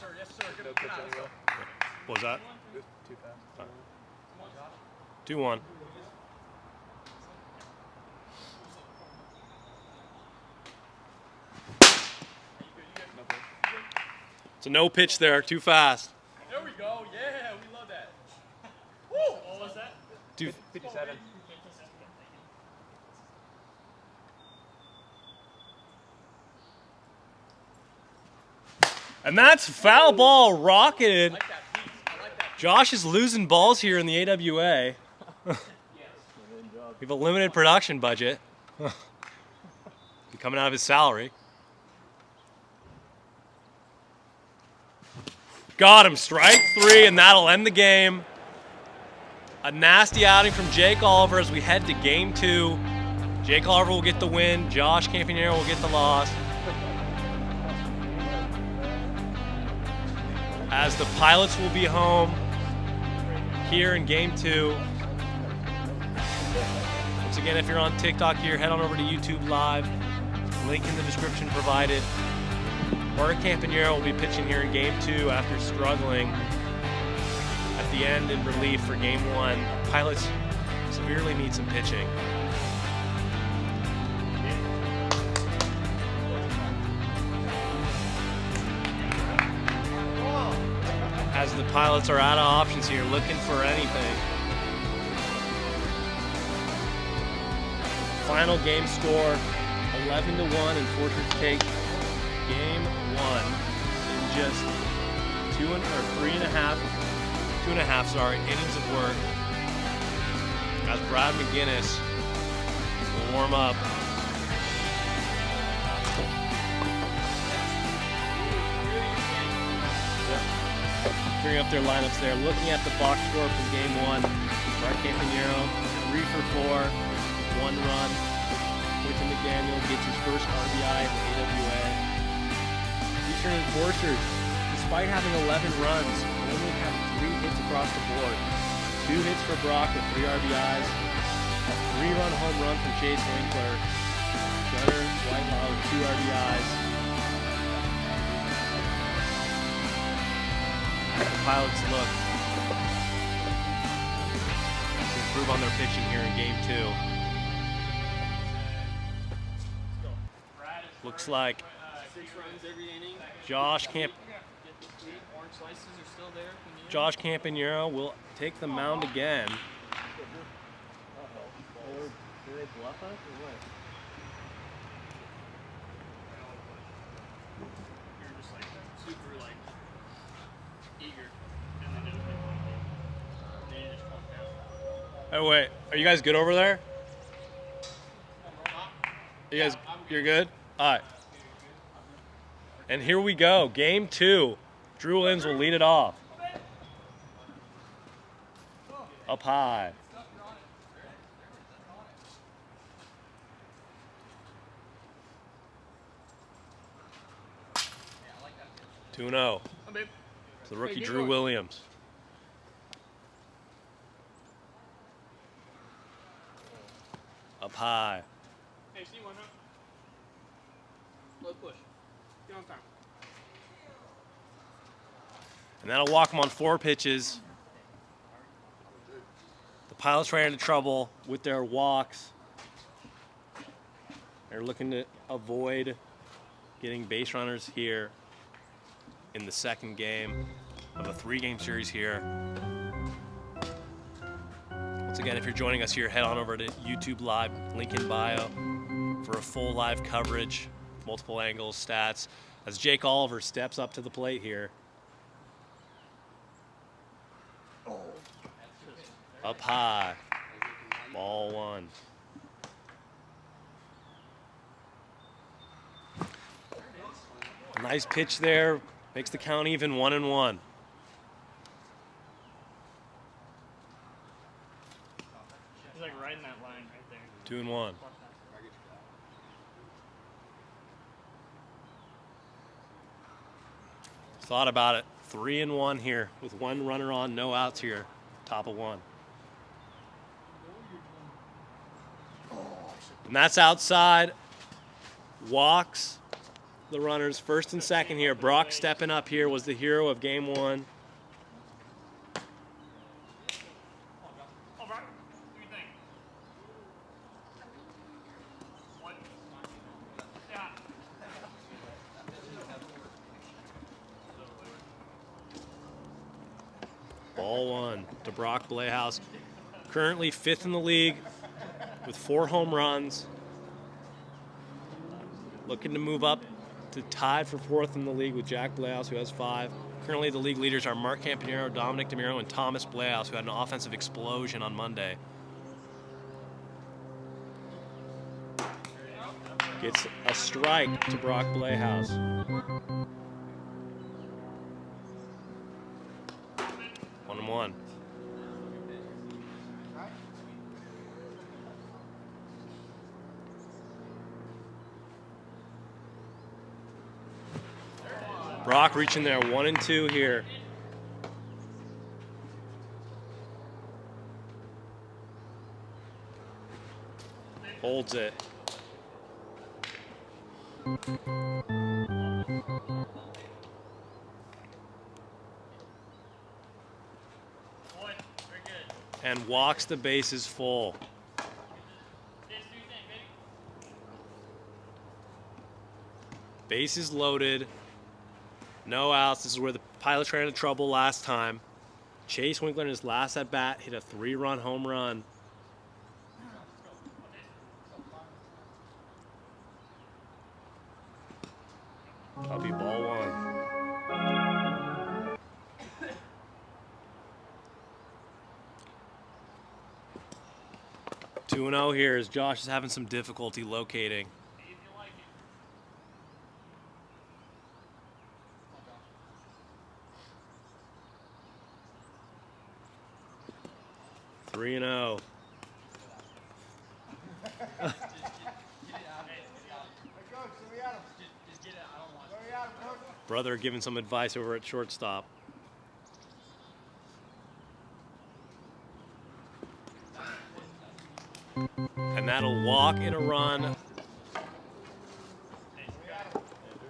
What was that? 2-1. It's a no pitch there, too fast. There we go. Yeah, we love that. Woo! What was that? 57. And that's foul ball rocketed. Josh is losing balls here in the AWA. We have a limited production budget. Coming out of his salary. Got him, strike 3, and that'll end the game. A nasty outing from Jake Oliver as we head to game 2. Jake Oliver will get the win. Josh Campanero will get the loss. As the Pilots will be home here in game 2. Once again, if you're on TikTok here, head on over to YouTube Live. Link in the description provided. Mark Campanero will be pitching here in game 2 after struggling at the end in relief for game 1. Pilots severely need some pitching. As the Pilots are out of options here, looking for anything. Final game score, 11-1, and Fortress take game 1 in just 2.5 innings of work. As Brad McGinnis will warm up. Figuring up their lineups there. Looking at the box score from game 1, Mark Campanero 3 for 4, 1 run. Quentin McDaniel gets his first RBI in the AWA. Eastern Enforcers, despite having 11 runs, only have 3 hits across the board. 2 hits for Brock with 3 RBIs. A 3-run home run from Chase Winkler. Gunnar Whitelaw with 2 RBIs. As the Pilots look to improve on their pitching here in game 2. Looks like 6 runs every inning. Josh Orange slices are still there. Josh Campanero will take the mound again. Did they bluff us or what? You're just like super like eager, and then you just calm down. Oh wait, are you guys good over there? You guys, you're good? All right. And here we go, game 2. Drew Lins will lead it off. Up high. Two 2-0. It's the rookie Drew Williams. Up high. Hey, see one up. Low push. Get on time. And that'll walk him on 4 pitches. The Pilots ran into trouble with their walks. They're looking to avoid getting base runners here in the second game of a 3-game series here. We'll Once again, if you're joining us here, head on over to YouTube Live, link in bio, for a full live coverage, multiple angles, stats, as Jake Oliver steps up to the plate here. Up high, ball one. A nice pitch there, makes the count even, 1-1. He's like riding that line right there. 2-1. Thought about it. 3-1 here with one runner on, no outs here. Top of one. And that's outside. Walks the runners first and second here. Brock stepping up here was the hero of game one. Ball one to Brock Blehaus. Currently 5th in the league with 4 home runs. Looking to move up to tied for 4th in the league with Jack Blehaus, who has 5. Currently the league leaders are Mark Campanero, Dominic DeMiro, and Thomas Blehaus, who had an offensive explosion on Monday. Gets a strike to Brock Blehaus. 1-1. Brock reaching there, 1-2 here. Holds it. And walks the bases full. Bases loaded. No outs. This is where the Pilots ran into trouble last time. Chase Winkler in his last at bat hit a 3-run home run. That'll be ball one. 2-0 here as Josh is having some difficulty locating. 3-0. Brother giving some advice over at shortstop. And that'll walk in a run.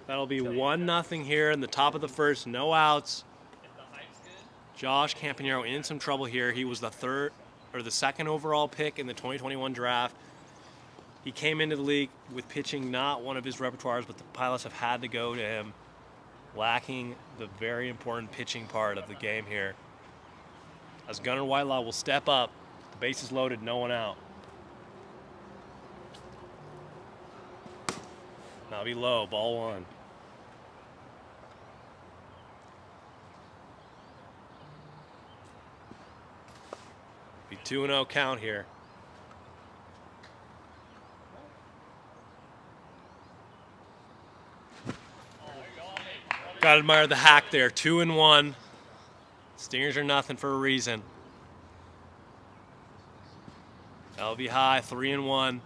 That'll be 1-0 here in the top of the first, no outs. Josh Campanero in some trouble here. He was the second overall pick in the 2021 draft. He came into the league with pitching not one of his repertoires, but the Pilots have had to go to him, lacking the very important pitching part of the game here. As Gunnar Whitelaw will step up, the base is loaded, no one out. Now be low, ball one. Be 2-0 count here. Gotta admire the hack there. 2-1. Stingers are nothing for a reason. That'll be high. 3-1.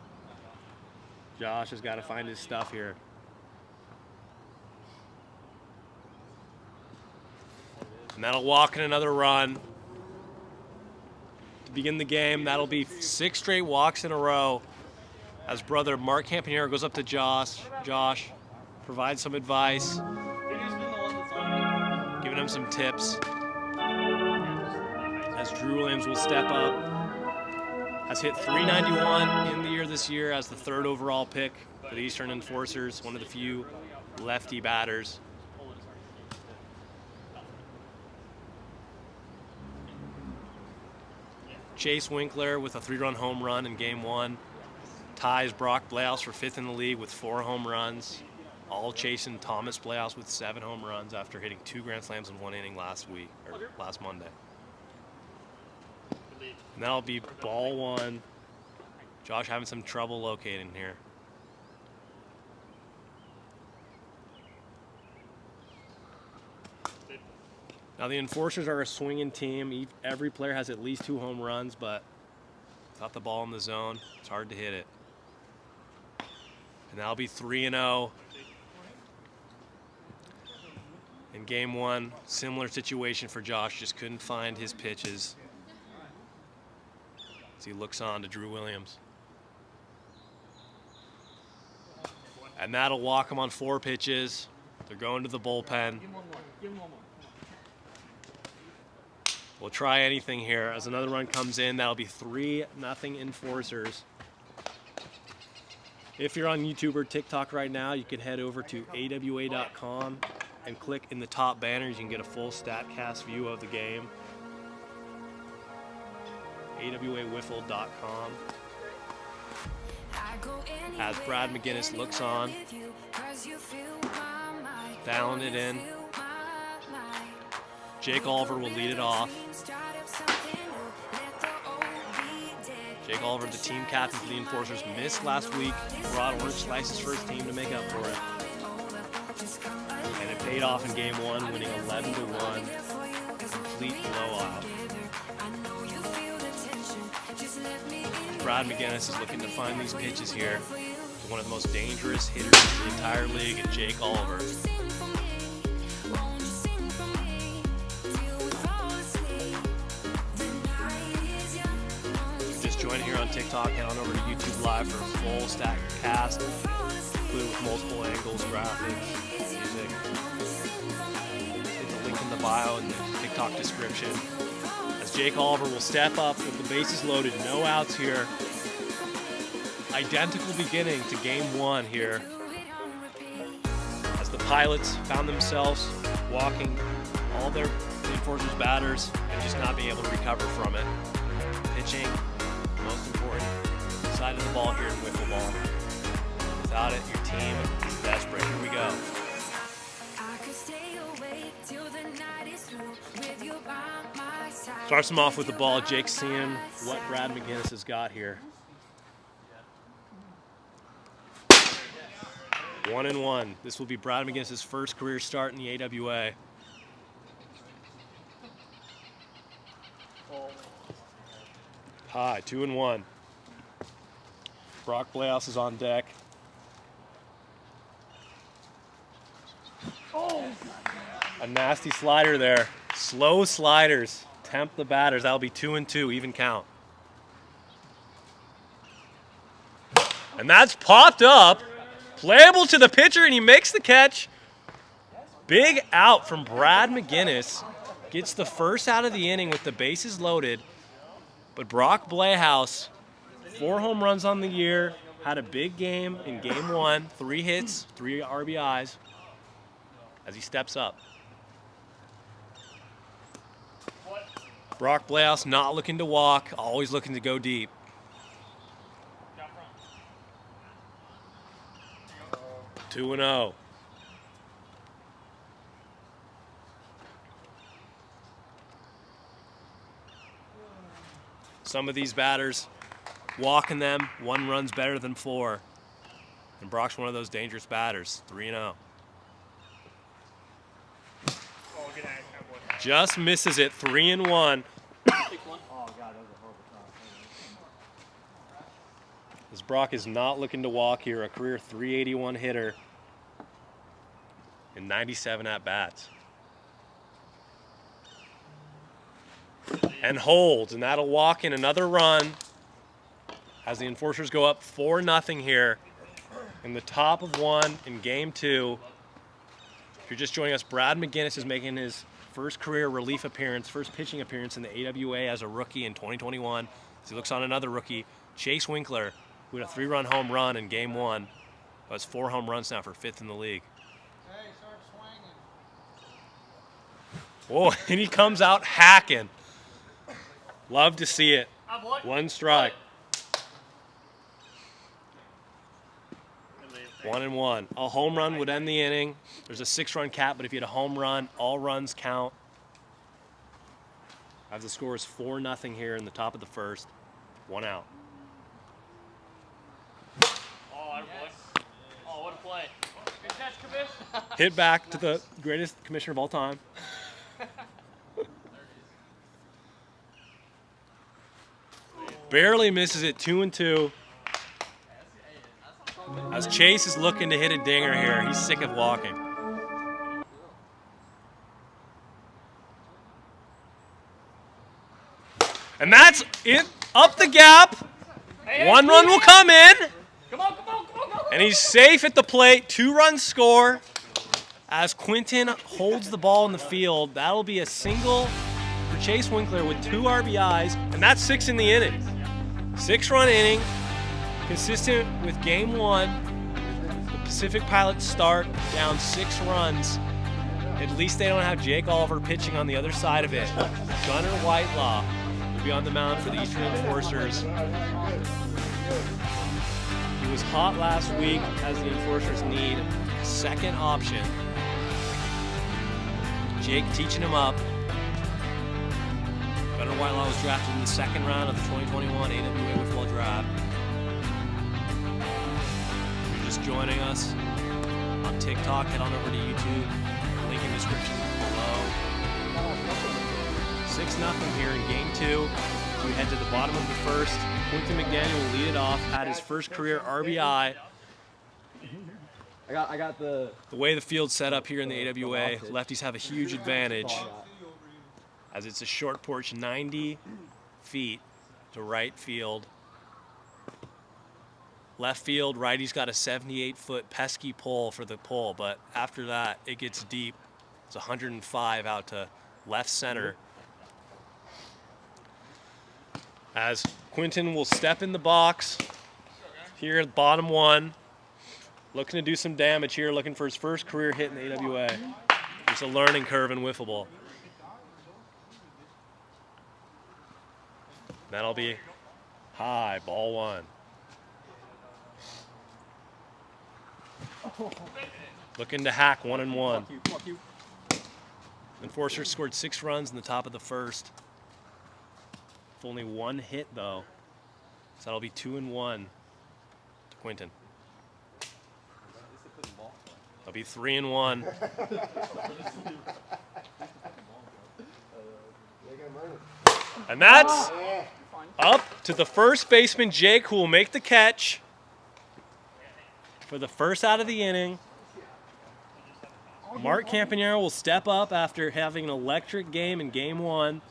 Josh has got to find his stuff here. And that'll walk in another run. To begin the game, that'll be 6 straight walks in a row as brother Mark Campanero goes up to Josh. Josh provides some advice, giving him some tips. As Drew Williams will step up. Has hit .391 in the year this year as the 3rd overall pick for the Eastern Enforcers, one of the few lefty batters. Chase Winkler with a 3-run home run in Game 1. Ties Brock Blaus for 5th in the league with 4 home runs. All chasing Thomas Blaus with 7 home runs after hitting 2 grand slams in 1 inning last Monday. And that'll be ball 1. Josh having some trouble locating here. Now the Enforcers are a swinging team. Every player has at least 2 home runs, but without the ball in the zone, it's hard to hit it. And that'll be 3-0. In Game 1, similar situation for Josh, just couldn't find his pitches as he looks on to Drew Williams. And that'll walk him on 4 pitches. They're going to the bullpen. We'll try anything here. As another run comes in, that'll be 3-0 Enforcers. If you're on YouTube or TikTok right now, you can head over to AWA.com and click in the top banner. You can get a full StatCast view of the game. AWAWiffle.com. As Brad McGinnis looks on, dialing it in. Jake Oliver will lead it off. Jake Oliver, the team captain for the Enforcers, missed last week. Brought Orange Slice's first team to make up for it. And it paid off in Game 1, winning 11-1. Complete blowout. Brad McGinnis is looking to find these pitches here. One of the most dangerous hitters in the entire league, and Jake Oliver. Join here on TikTok, head on over to YouTube Live for a full StatCast, including with multiple angles, graphics, music. Hit the link in the bio and the TikTok description. As Jake Oliver will step up with the bases loaded, no outs here. Identical beginning to Game 1 here. As the Pilots found themselves walking all the Enforcers batters and just not being able to recover from it. Pitching. Most important side of the ball here in Wiffle Ball. Without it, your team is desperate. Here we go. Starts him off with the ball. Jake's seeing what Brad McGinnis has got here. 1-1. This will be Brad McGinnis' first career start in the AWA. High, 2-1. Brock Blaus is on deck. A nasty slider there. Slow sliders tempt the batters. That'll be 2-2, even count. And that's popped up. Playable to the pitcher, and he makes the catch. Big out from Brad McGinnis. Gets the first out of the inning with the bases loaded. But Brock Blaus, 4 home runs on the year, had a big game in Game 1, 3 hits, 3 RBIs, as he steps up. Brock Blaus not looking to walk, always looking to go deep. Two 2-0. Some of these batters, walking them, 1 run's better than 4. And Brock's one of those dangerous batters, 3-0. Just misses it, 3-1. As Brock is not looking to walk here, a career 381 hitter and 97 at-bats. And holds, and that'll walk in another run as the Enforcers go up 4-0 here in the top of 1 in Game 2. If you're just joining us, Brad McGinnis is making his first career relief appearance, first pitching appearance in the AWA as a rookie in 2021. As he looks on another rookie, Chase Winkler, who had a 3-run home run in Game 1. Has 4 home runs now for 5th in the league. Hey, start swinging. Whoa, and he comes out hacking. Love to see it. 1 strike. 1-1. A home run would end the inning. There's a 6-run cap, but if you had a home run, all runs count. As the score is 4-0 here in the top of the first. 1 out. Oh, what a play. Good catch, Commish. Hit back to the greatest commissioner of all time. Barely misses it, 2-2. As Chase is looking to hit a dinger here, he's sick of walking. And that's it, up the gap. 1 run will come in. Come on, come on, come on, come on. And he's safe at the plate, 2-run score. As Quinton holds the ball in the field, that'll be a single for Chase Winkler with 2 RBIs, and that's 6 in the inning. 6-run inning, consistent with game 1. The Pacific Pilots start down 6 runs. At least they don't have Jake Oliver pitching on the other side of it. Gunnar Whitelaw will be on the mound for the Eastern Enforcers. He was hot last week as the Enforcers need a second option. Jake teaching him up. Gunnar Whitelaw was drafted in the 2nd round of the 2021 AWA Wiffle Ball draft. If you're just joining us on TikTok, head on over to YouTube. Link in the description below. 6-0 here in game 2. We head to the bottom of the first. Quinton McDaniel will lead it off. Had his first career RBI. I got the The way the field's set up here in the AWA, lefties have a huge advantage as it's a short porch 90 feet to right field. Left field, righty's got a 78-foot pesky pole for the pole, but after that, it gets deep. It's 105 out to left center. As Quinton will step in the box here at bottom 1. Looking to do some damage here, looking for his first career hit in the AWA. It's a learning curve in wiffle ball. That'll be high, ball 1. Looking to hack 1-1. Enforcers scored 6 runs in the top of the first. With only 1 hit though. So that'll be 2-1 to Quinton. That'll be 3-1. And that's up to the first baseman, Jake, who will make the catch for the first out of the inning. Mark Campanero will step up after having an electric game in game 1.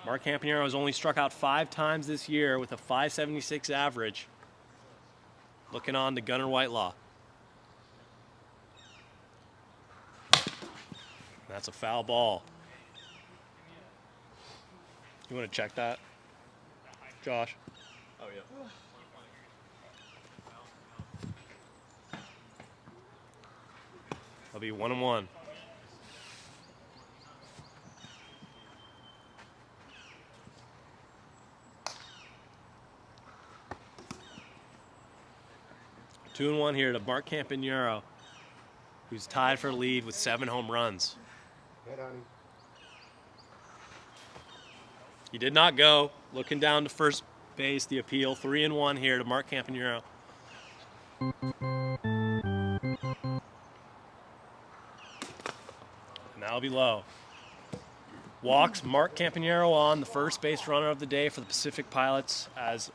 Mark Campanero has only struck out 5 times this year with a .576 average. Looking on to Gunnar Whitelaw. That's a foul ball. You want to check that, Josh? Oh yeah. That'll be 1-1. Two and 1 here to Mark Campanero, who's tied for the lead with 7 home runs. He did not go. Looking down to first base, the appeal. 3-1 here to Mark Campanero. And that'll be low. Walks Mark Campanero on, the first base runner of the day for the Pacific Pilots, as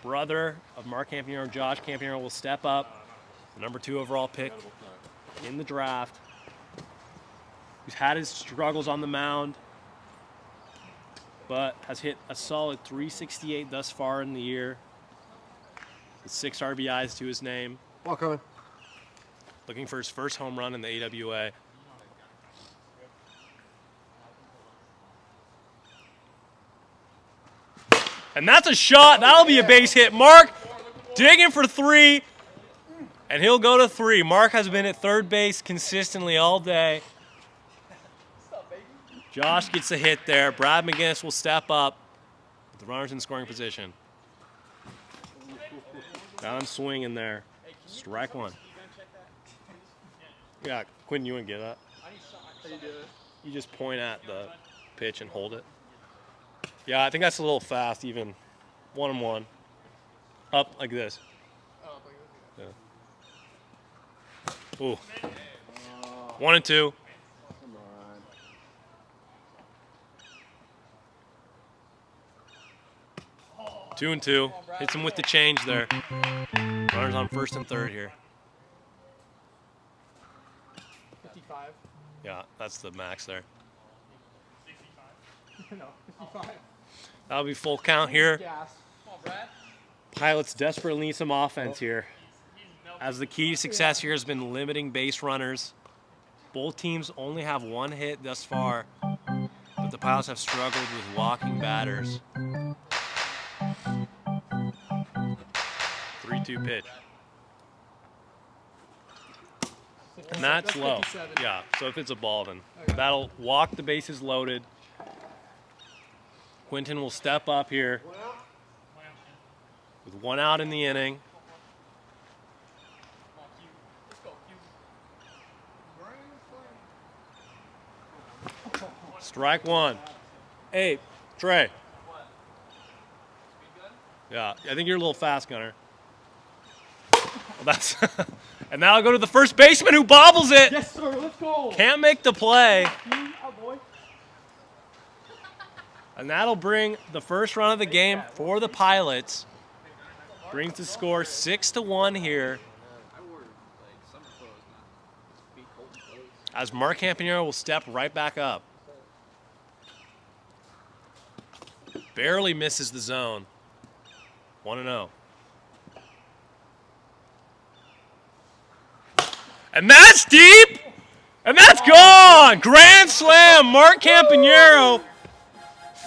brother of Mark Campanero, Josh Campanero, will step up. The number 2 overall pick in the draft. He's had his struggles on the mound, but has hit a solid .368 thus far in the year, with 6 RBIs to his name. Ball coming. Looking for his first home run in the AWA. And that's a shot. That'll be a base hit. Mark digging for 3, and he'll go to 3. Mark has been at third base consistently all day. Josh gets a hit there. Brad McGinnis will step up. The runner's in scoring position. Down swing in there. Strike one. Yeah, Quentin, you want to get that? You just point at the pitch and hold it. Yeah, I think that's a little fast, even 1-1. Up like this. Yeah. Ooh. 1-2. 2-2. Hits him with the change there. Runners on first and third here. 55. Yeah, that's the max there. 65. No, 55. That'll be full count here. Gas. Come on, Brad. Pilots desperately need some offense here, as the key to success here has been limiting base runners. Both teams only have one hit thus far, but the Pilots have struggled with walking batters. 3-2 pitch. And that's low. 57. Yeah, so if it's a ball, then that'll walk the bases loaded. Quinton will step up here with 1 out in the inning. Strike one. Hey, Trey. Yeah, I think you're a little fast, Gunner. Well, that's and now I'll go to the first baseman who bobbles it. Yes, sir. Let's go. Can't make the play. Oh, boy. And that'll bring the first run of the game for the Pilots. Brings the score 6-1 here. As Mark Campanero will step right back up. Barely misses the zone. 1-0. And that's deep! And that's gone! Grand slam, Mark Campanero.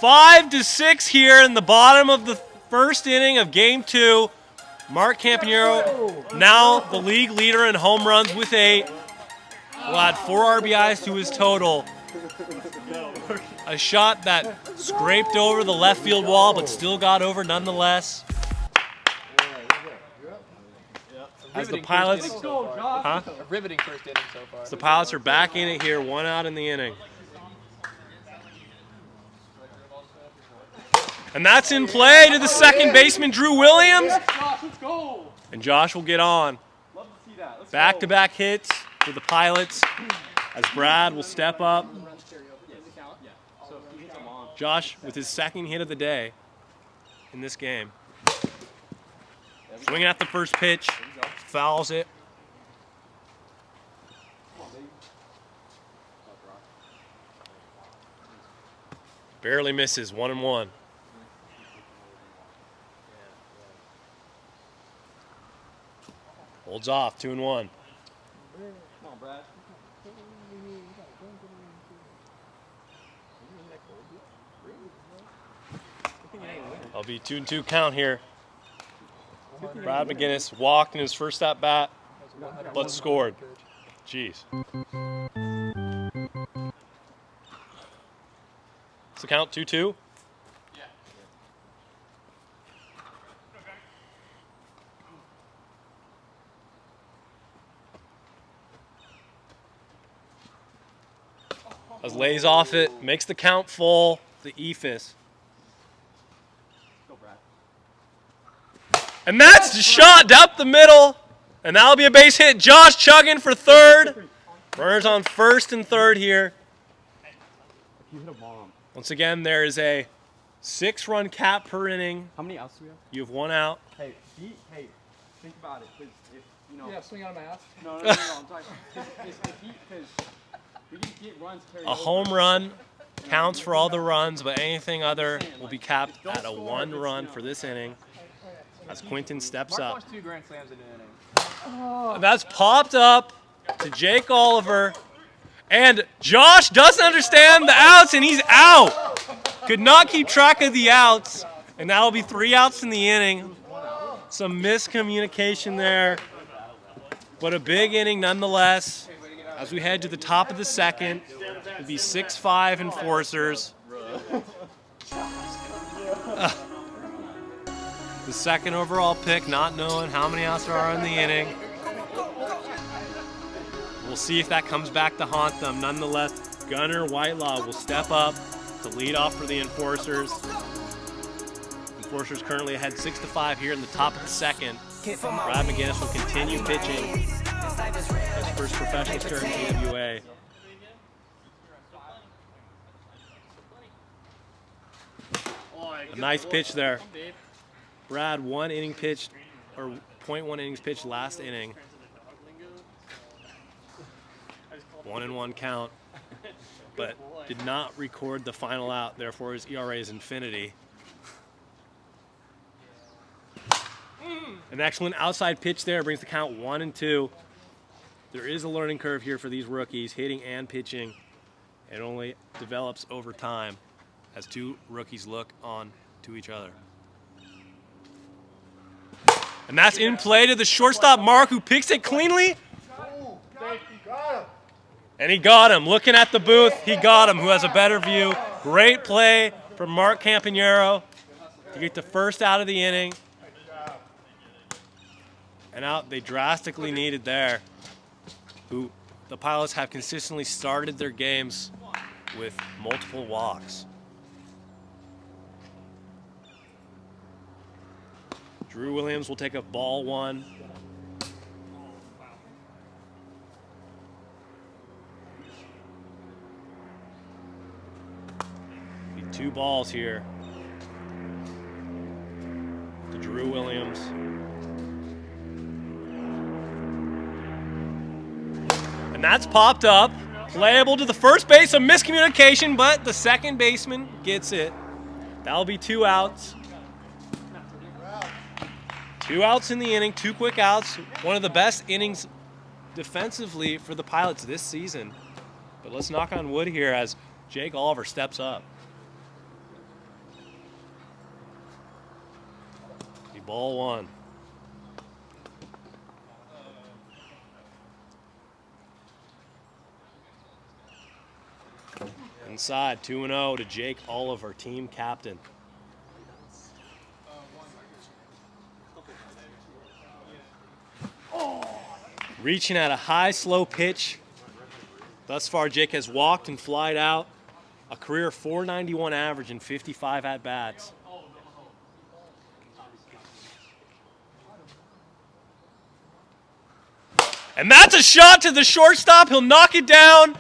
5-6 here in the bottom of the first inning of Game 2. Mark Campanero, now the league leader in home runs with 8. Will add 4 RBIs to his total. A shot that scraped over the left field wall, but still got over nonetheless. As the Pilots, A riveting first inning so far. the Pilots are back in it here, 1 out in the inning. And that's in play to the second baseman, Drew Williams. Josh, let's go. And Josh will get on. Love to see that. Let's Back-to-back hits for the Pilots as Brad will step up. Josh with his second hit of the day in this game. Swinging at the first pitch, fouls it. Barely misses, 1-1. Holds off, 2-1. Come on, Brad. I'll be 2-2 count here. Brad McGinnis walked in his first at bat, but scored. Jeez. So count 2-2. As lays off it, makes the count full. The eephus. And that's the shot up the middle. And that'll be a base hit. Josh chugging for third. Runners on first and third here. You hit a bomb. Once again, there is a 6-run cap per inning. How many outs do we have? You have 1 out. Hey, think about it. Because if, Yeah, swing on my ass. No, I'm talking. Because we didn't get runs carried A home run counts for all the runs, but anything other will be capped at a 1 run for this inning as Quinton steps Mark up. wants 2 grand slams in an inning. And that's popped up to Jake Oliver. And Josh doesn't understand the outs, and he's out. Could not keep track of the outs. And that'll be 3 outs in the inning. Some miscommunication there. But a big inning nonetheless. As we head to the top of the second, it'll be 6-5 Enforcers. The second overall pick, not knowing how many outs there are in the inning. We'll see if that comes back to haunt them. Nonetheless, Gunnar Whitelaw will step up to lead off for the Enforcers. Enforcers currently ahead 6-5 here in the top of the second. Brad McGinnis will continue pitching his first professional start in AWA. A nice pitch there. Brad, 1 inning pitched, or 0.1 innings pitched last inning. 1-1 count, but did not record the final out, therefore his ERA is infinity. An excellent outside pitch there brings the count 1-2. There is a learning curve here for these rookies, hitting and pitching. It only develops over time as two rookies look on to each other. And that's in play to the shortstop, Mark, who picks it cleanly. And he got him. Looking at the booth, he got him, who has a better view. Great play from Mark Campanero to get the first out of the inning. And out they drastically needed there. Who the Pilots have consistently started their games with multiple walks. Drew Williams will take up ball 1. Be 2 balls here to Drew Williams. And that's popped up. Playable to the first base, a miscommunication, but the second baseman gets it. That'll be 2 outs. 2 outs in the inning, 2 quick outs. One of the best innings defensively for the Pilots this season. But let's knock on wood here as Jake Oliver steps up. Ball 1. Inside, 2-0 to Jake Oliver, team captain. Reaching at a high, slow pitch. Thus far, Jake has walked and flied out. A career .491 average in 55 at-bats. And that's a shot to the shortstop. He'll knock it down.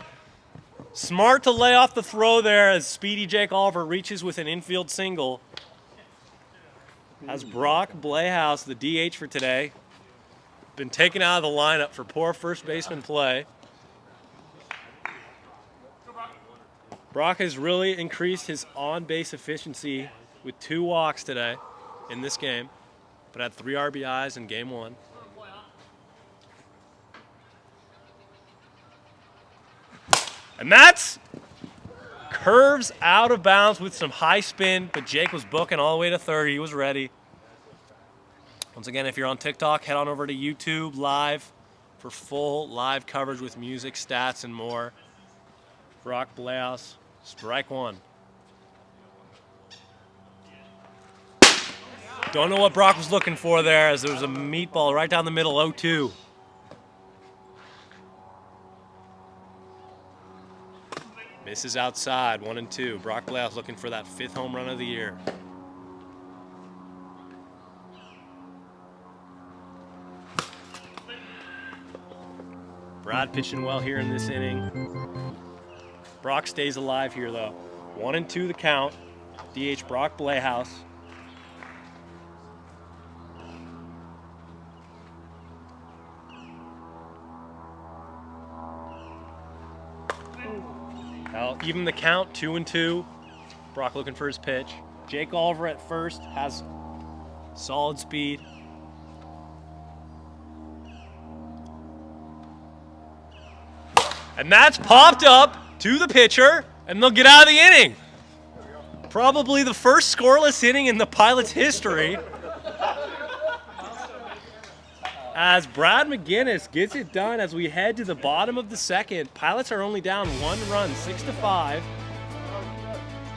Smart to lay off the throw there as speedy Jake Oliver reaches with an infield single. As Brock Blehaus, the DH for today, been taken out of the lineup for poor first baseman play. Brock has really increased his on-base efficiency with 2 walks today in this game, but had 3 RBIs in game 1. And that's curves out of bounds with some high spin, but Jake was booking all the way to third. He was ready. Once again, if you're on TikTok, head on over to YouTube Live for full live coverage with music, stats, and more. Brock Blehaus, strike 1. Don't know what Brock was looking for there as there was a meatball right down the middle, 0-2. Misses outside, 1-2. Brock Blehaus looking for that 5th home run of the year. Brad pitching well here in this inning. Brock stays alive here though. 1-2 the count. DH Brock Blehaus. Now, even the count, 2-2. Brock looking for his pitch. Jake Oliver at first has solid speed. And that's popped up to the pitcher, and they'll get out of the inning. Probably the first scoreless inning in the Pilots' history. as Brad McGinnis gets it done as we head to the bottom of the second. Pilots are only down 1 run, 6-5,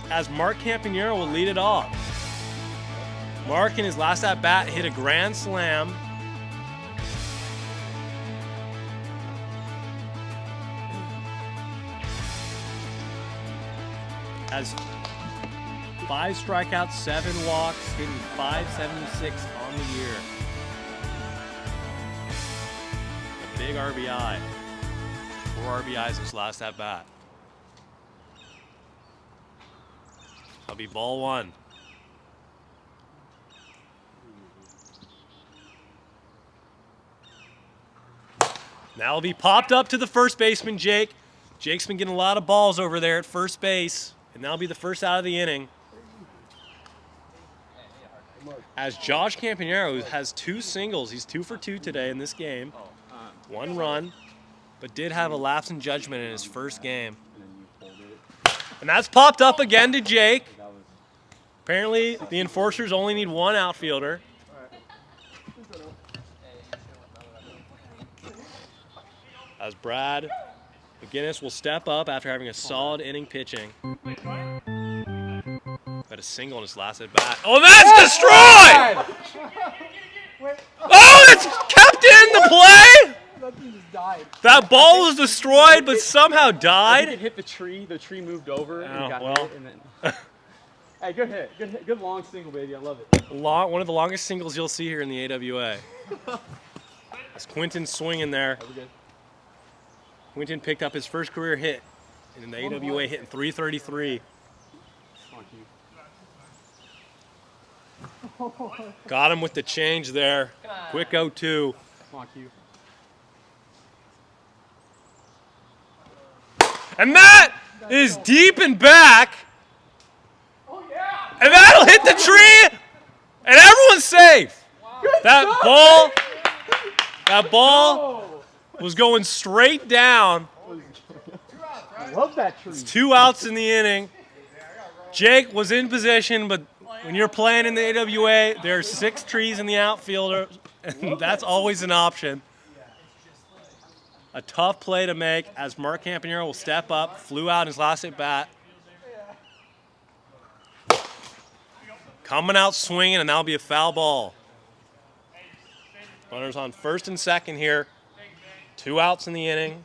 as Mark Campanero will lead it off. Mark in his last at bat hit a grand slam. Has 5 strikeouts, 7 walks, hitting .576 on the year. A big RBI. 4 RBIs his last at bat. That'll be ball 1. Now will be popped up to the first baseman, Jake. Jake's been getting a lot of balls over there at first base, and that'll be the first out of the inning. As Josh Campanero has 2 singles, he's 2 for 2 today in this game. 1 run, but did have a lapse in judgment in his first game. And that's popped up again to Jake. Apparently, the enforcers only need 1 outfielder. As Brad McGinnis will step up after having a solid inning pitching. Got a single in his last at bat. Oh, that's destroyed! Oh, it's kept in the play! That ball was destroyed, but somehow I died. think it hit the tree. The tree moved over and got well. hit. And then... Hey, good hit. Good long single, baby. I love it. One of the longest singles you'll see here in the AWA. As Quinton's swinging there. Quinton picked up his first career hit in the AWA, hitting .333. Got him with the change there. Quick 0-2. Come on, Q. And that is deep and back. And that'll hit the tree. And everyone's safe. That ball was going straight down. I love that tree. It's 2 outs in the inning. Jake was in position, but when you're playing in the AWA, there's 6 trees in the outfielder, and that's always an option. A tough play to make as Mark Campanero will step up, flew out his last at bat. Coming out swinging, and that'll be a foul ball. Runners on first and second here. 2 outs in the inning.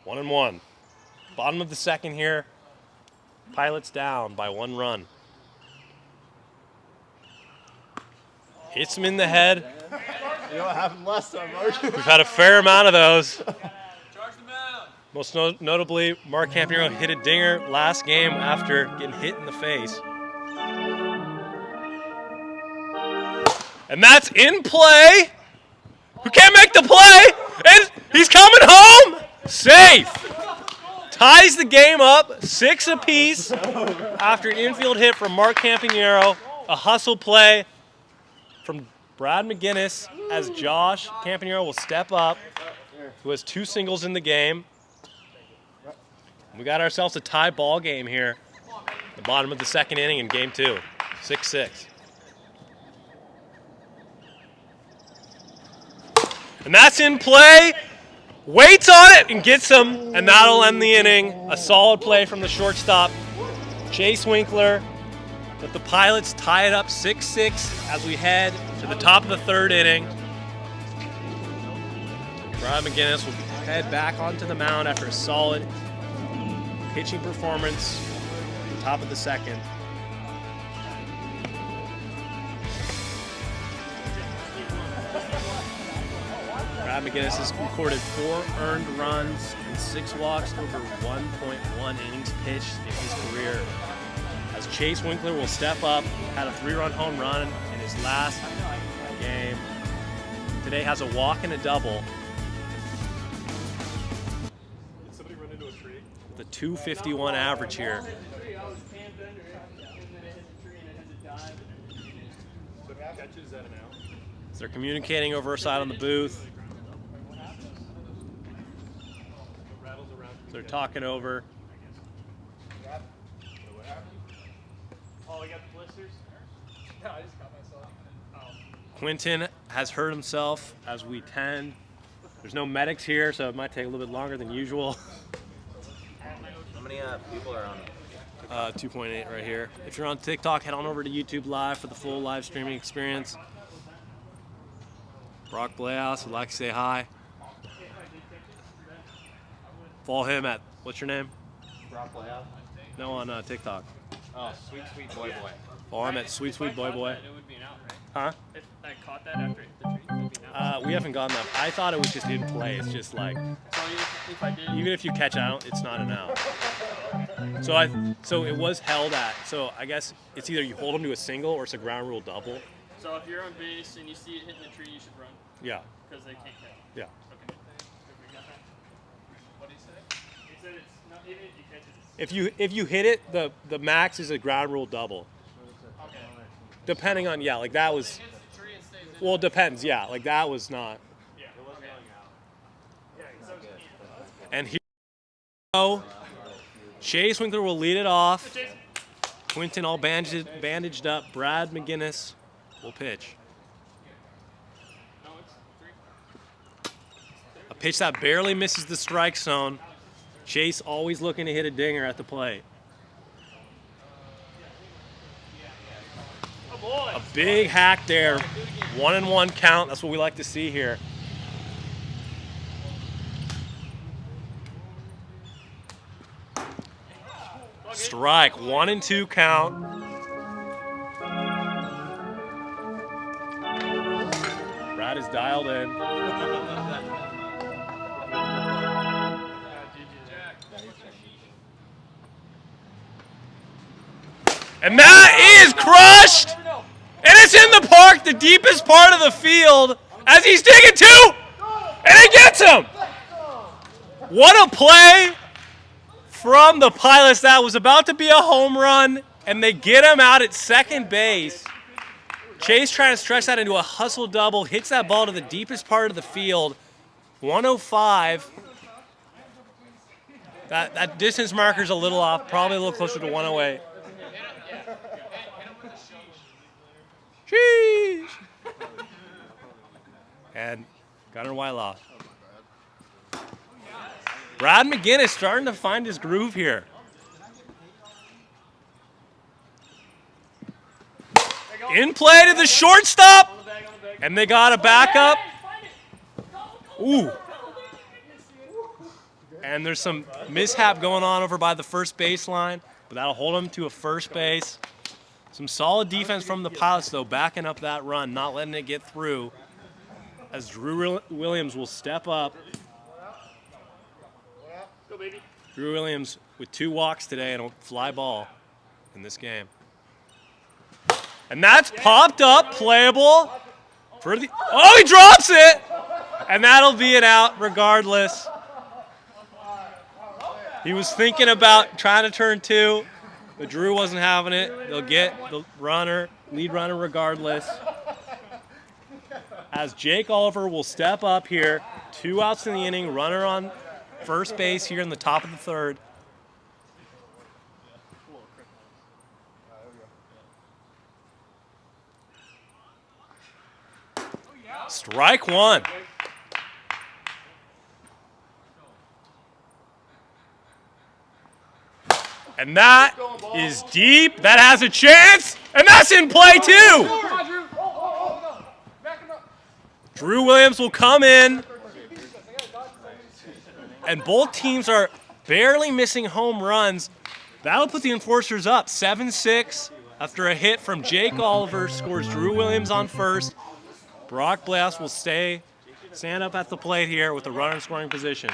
1-1. Bottom of the second here. Pilots down by 1 run. Hits him in the head. You know what happened last time, Mark? We've had a fair amount of those. Most notably, Mark Campanero hit a dinger last game after getting hit in the face. And that's in play. Who can't make the play? And he's coming home. Safe. Ties the game up, 6 apiece after an infield hit from Mark Campanero. A hustle play from Brad McGinnis as Josh Campanero will step up, who has 2 singles in the game. We got ourselves a tie ball game here. The bottom of the second inning in game 2, 6-6. And that's in play. Waits on it and gets him, and that'll end the inning. A solid play from the shortstop, Chase Winkler. But the Pilots tie it up 6-6 as we head to the top of the 3rd inning. Brad McGinnis will head back onto the mound after a solid pitching performance at the top of the 2nd. Brad McGinnis has recorded 4 earned runs and 6 walks over 1.1 innings pitched in his career. As Chase Winkler will step up, had a 3-run home run in his last game. Today has a walk and a double. Did somebody run into a tree? The .251 average here. So catches that an out? So they're communicating over our side on the booth. They're talking over. Oh, we got the blisters? Quinton has hurt himself as we tend. There's no medics here, so it might take a little bit longer than usual. How many people are on? 2.8 right here. If you're on TikTok, head on over to YouTube Live for the full live streaming experience. Brock Blaos would like to say hi. Follow him at, what's your name? Brock Blaos? No, on TikTok. Oh, Sweet Sweet Boy Boy. Follow him at Sweet Sweet Boy Boy. It would be an out, right? Huh? If I caught that after it hit the tree, it would be an out. We haven't gotten that. I thought it was just in play. It's just like, So if I did, even if you catch out, it's not an out. So it was held at. So I guess it's either you hold them to a single or it's a ground rule double. so if you're on base and you see it hitting the tree, you should run Yeah. because they can't catch. Yeah. Okay. We got that. What did he say? He said it's not even if you catch it. If you hit it, the max is a ground rule double. Okay. Depending on like that was. Well, it depends. Yeah, like that was not. Yeah. Okay. Yeah. So And here we go. Chase Winkler will lead it off. Quinton all bandaged up. Brad McGinnis will pitch. no, it's 3. A pitch that barely misses the strike zone. Chase always looking to hit a dinger at the plate. Oh boy. A big hack there. 1-1 count. That's what we like to see here. Strike. 1-2 count. Brad is dialed in. And that is crushed! And it's in the park, the deepest part of the field, as he's digging two! And he gets him! What a play from the Pilots. That was about to be a home run, and they get him out at second base. Chase trying to stretch that into a hustle double, hits that ball to the deepest part of the field. 105. That distance marker's a little off, probably a little closer to 108. Sheesh. And Gunnar Weiloff. Brad McGinnis starting to find his groove here. In play to the shortstop. And they got a backup. Ooh. And there's some mishap going on over by the first baseline, but that'll hold him to a first base. Some solid defense from the Pilots, though, backing up that run, not letting it get through, as Drew Williams will step up. Go, baby. Drew Williams with 2 walks today and a fly ball in this game. And that's popped up, playable. For the, oh, he drops it! And that'll be an out regardless. He was thinking about trying to turn 2. But Drew wasn't having it. They'll get the lead runner regardless. As Jake Oliver will step up here. 2 outs in the inning. Runner on first base here in the top of the 3rd. Strike 1. And that is deep. That has a chance. And that's in play too. Drew Williams will come in. And both teams are barely missing home runs. That'll put the Enforcers up 7-6 after a hit from Jake Oliver. Scores Drew Williams on first. Brock Blass will stand up at the plate here with a runner in scoring position.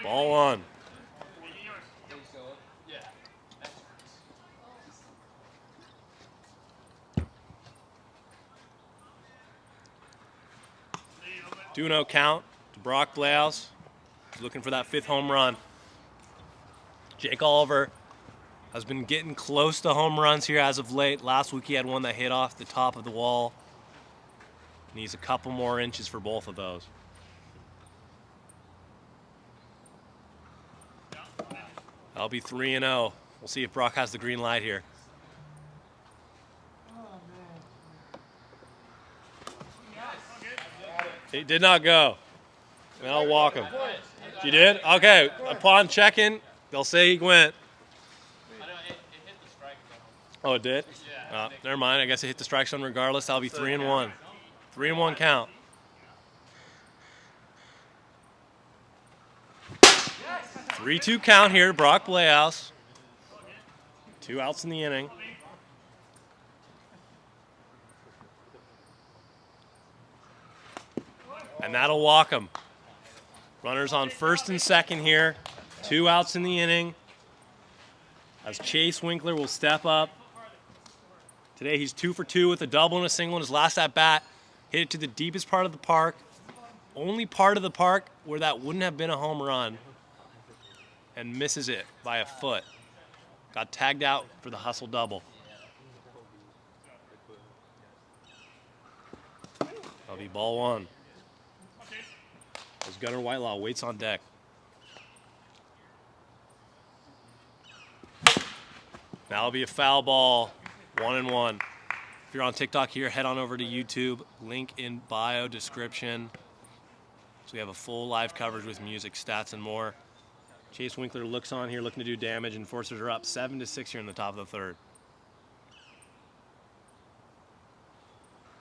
Ball on. Do no count to Brock Blaus. He's looking for that 5th home run. Jake Oliver has been getting close to home runs here as of late. Last week he had one that hit off the top of the wall. Needs a couple more inches for both of those. That'll be 3-0. We'll see if Brock has the green light here. He did not go. And I'll walk him. You did? Okay. Upon check-in, they'll say he went. Oh, it did? Yeah. Never mind. I guess it hit the strike zone regardless. That'll be 3-1. 3-1 count. 3-2 count here, Brock Playhouse. 2 outs in the inning. And that'll walk him. Runners on first and second here. 2 outs in the inning. As Chase Winkler will step up. Today he's 2 for 2 with a double and a single in his last at bat. Hit it to the deepest part of the park. Only part of the park where that wouldn't have been a home run. And misses it by a foot. Got tagged out for the hustle double. That'll be ball 1. As Gunnar Whitelaw waits on deck. That'll be a foul ball, 1-1. If you're on TikTok here, head on over to YouTube. Link in bio description. So we have a full live coverage with music, stats, and more. Chase Winkler looks on here, looking to do damage. Enforcers are up 7-6 here in the top of the third.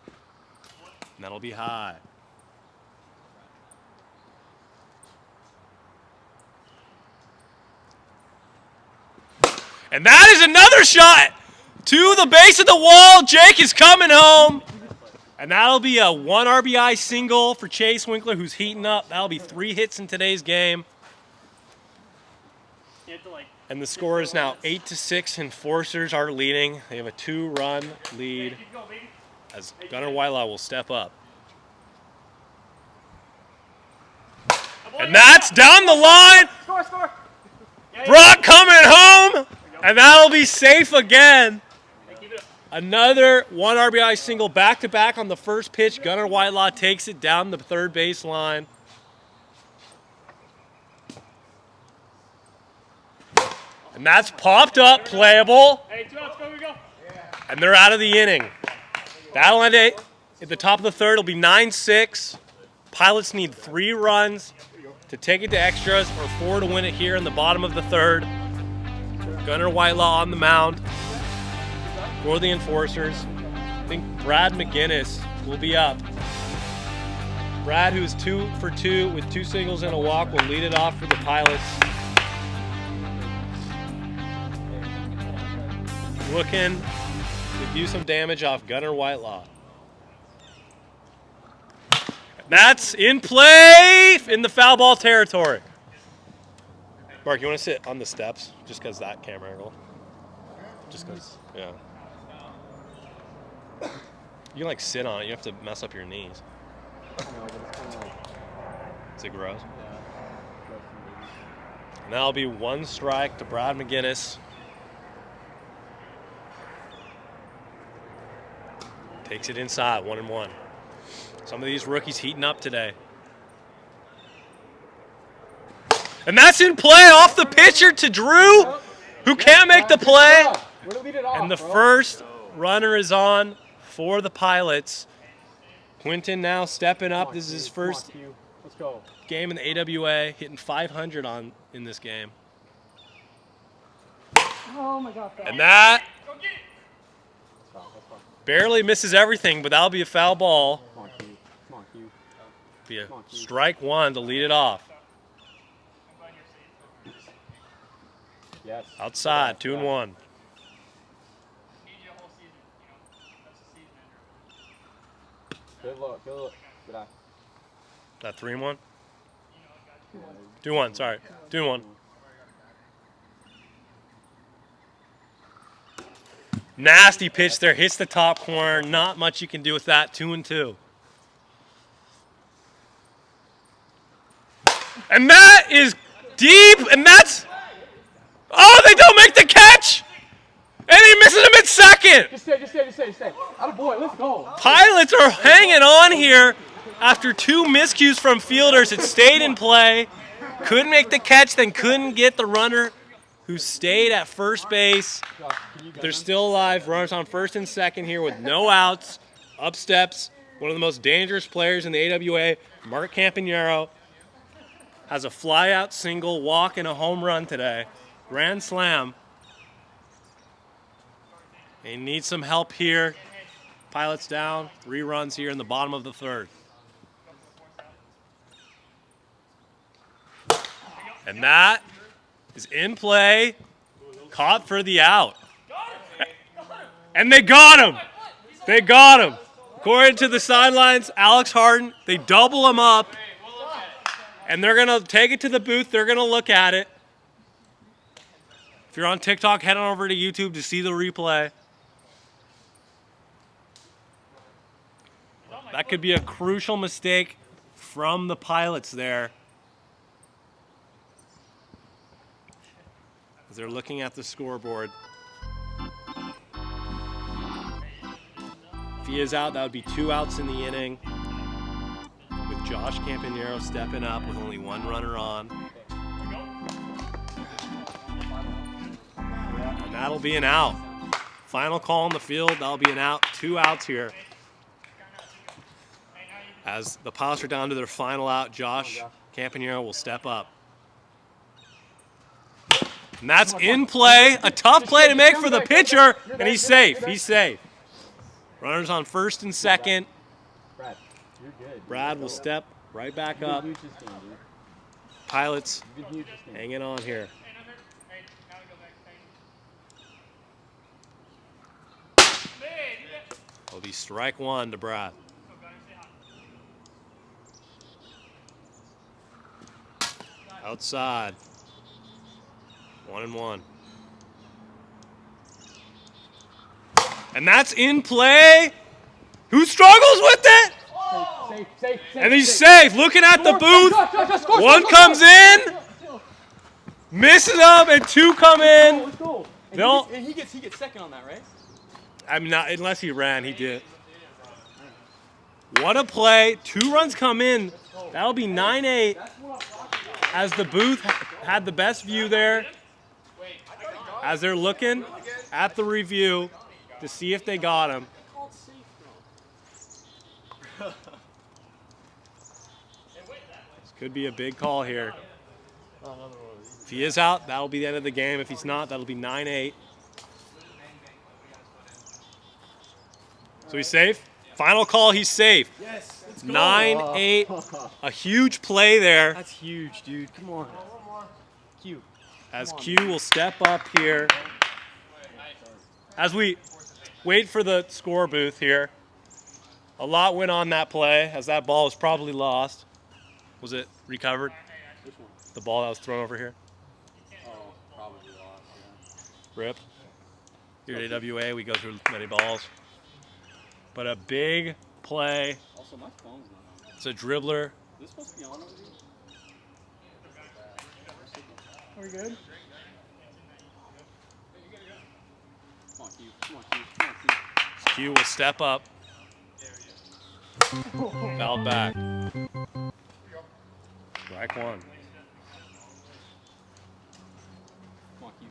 And that'll be high. And that is another shot to the base of the wall. Jake is coming home. And that'll be a 1 RBI single for Chase Winkler, who's heating up. That'll be 3 hits in today's game. And the score is now 8-6. Enforcers are leading. They have a 2-run lead as Gunnar Whitelaw will step up. And that's down the line. Score. Brock coming home. And that'll be safe again. Another 1 RBI single back-to-back on the first pitch. Gunnar Whitelaw takes it down the third base line. And that's popped up, playable. Hey, 2 outs, go. And they're out of the inning. That'll end it. At the top of the third, it'll be 9-6. Pilots need 3 runs to take it to extras or 4 to win it here in the bottom of the third. Gunnar Whitelaw on the mound for the Enforcers. I think Brad McGinnis will be up. Brad, who's 2 for 2 with 2 singles and a walk, will lead it off for the Pilots. Looking to do some damage off Gunnar Whitelaw. That's in play in the foul ball territory. Mark, you want to sit on the steps just because that camera angle? Just because, yeah. You can like sit on it. You have to mess up your knees. Is it gross? And that'll be 1 strike to Brad McGinnis. Takes it inside, 1-1. Some of these rookies heating up today. And that's in play off the pitcher to Drew, who can't make the play. And the first runner is on for the Pilots. Quinton now stepping up. This is his first game in the AWA, hitting 500 in this game. Oh my God. And that barely misses everything, but that'll be a foul ball. Be a strike 1 to lead it off. Yes. Outside, 2-1. Good look. Good eye. That 3-1? 2-1, sorry. 2-1. Nasty pitch there, hits the top corner. Not much you can do with that, 2-2. And that is deep, and that's... Oh, they don't make the catch! And he misses him at second! Just stay. Attaboy, let's go. Pilots are hanging on here after 2 miscues from fielders. It stayed in play. Couldn't make the catch, then couldn't get the runner who stayed at first base. They're still alive. Runners on first and second here with no outs. Up steps one of the most dangerous players in the AWA, Mark Campanero. Has a fly-out single, walk, and a home run today. Grand slam. They need some help here. Pilots down, 3 runs here in the bottom of the third. And that is in play, caught for the out. And they got him. They got him. According to the sidelines, Alex Harden, they double him up. And they're going to take it to the booth. They're going to look at it. If you're on TikTok, head on over to YouTube to see the replay. That could be a crucial mistake from the Pilots there. As they're looking at the scoreboard. If he is out, that would be 2 outs in the inning. With Josh Campanero stepping up with only 1 runner on. And that'll be an out. Final call on the field, that'll be an out. 2 outs here. As the Pilots are down to their final out, Josh Campanero will step up. And that's in play. A tough play to make for the pitcher, and he's safe. He's safe. Runners on first and second. Brad will step right back up. Pilots hanging on here. It'll be strike 1 to Brad. Outside. 1-1. And that's in play. Who struggles with it? Safe. And he's safe. Looking at the booth. 1 comes in. Misses up, and 2 come in. And he gets second on that, right? I'm not, unless he ran, he did. What a play. 2 runs come in. That'll be 9-8. As the booth had the best view there. As they're looking at the review to see if they got him. This could be a big call here. If he is out, that'll be the end of the game. If he's not, that'll be 9-8. So he's safe? Final call, he's safe. Yes, let's go. 9-8. A huge play there. That's huge, dude. Come on. Q. As Q will step up here. As we wait for the score booth here. A lot went on that play, as that ball was probably lost. Was it recovered? The ball that was thrown over here? Oh, probably lost, yeah. Rip. Here at AWA, we go through many balls. But a big play. Also, my phone's not on. It's a dribbler. Is this supposed to be on over here? Are we good? Come on, Q. Come on, Q. Come on, Q. Q will step up. Fouled back. Strike 1. Come on, Q.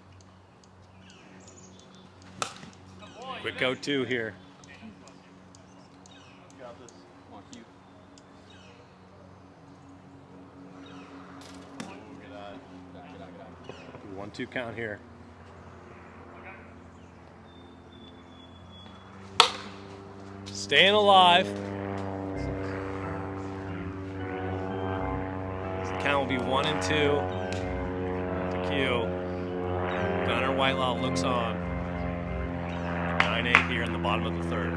Quick go 2 here. You got this. Come on, Q. Oh, get out. Get out. 1-2 count here. Staying alive. The count will be 1-2 to Q. Gunnar Whitelaw looks on. 9-8 here in the bottom of the third.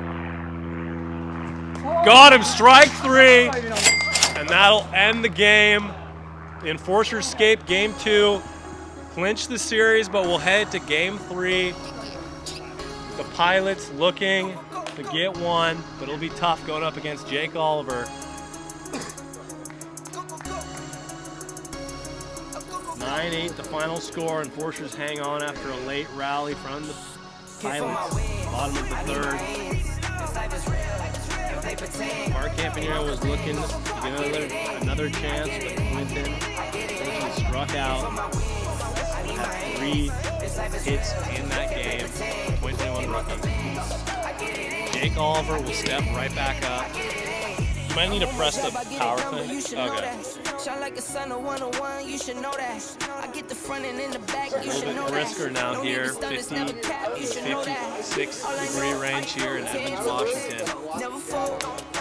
Got him, strike 3. And that'll end the game. The Enforcers escape game 2. Clinch the series, but we'll head to game 3. The Pilots looking to get 1, but it'll be tough going up against Jake Oliver. 9-8 the final score. Enforcers hang on after a late rally from the Pilots. Bottom of the third. Mark Campanero was looking to get another chance, but Clinton struck out. had 3 hits in that game. 2021 rookie. Jake Oliver will step right back up. You might need to press the power thing. Okay. Shine like a sun of 101, you should know that. I get the front and in the back, you should know A little bit that. brisker now here, 50 to 56 degree range here in Edmonds, Washington.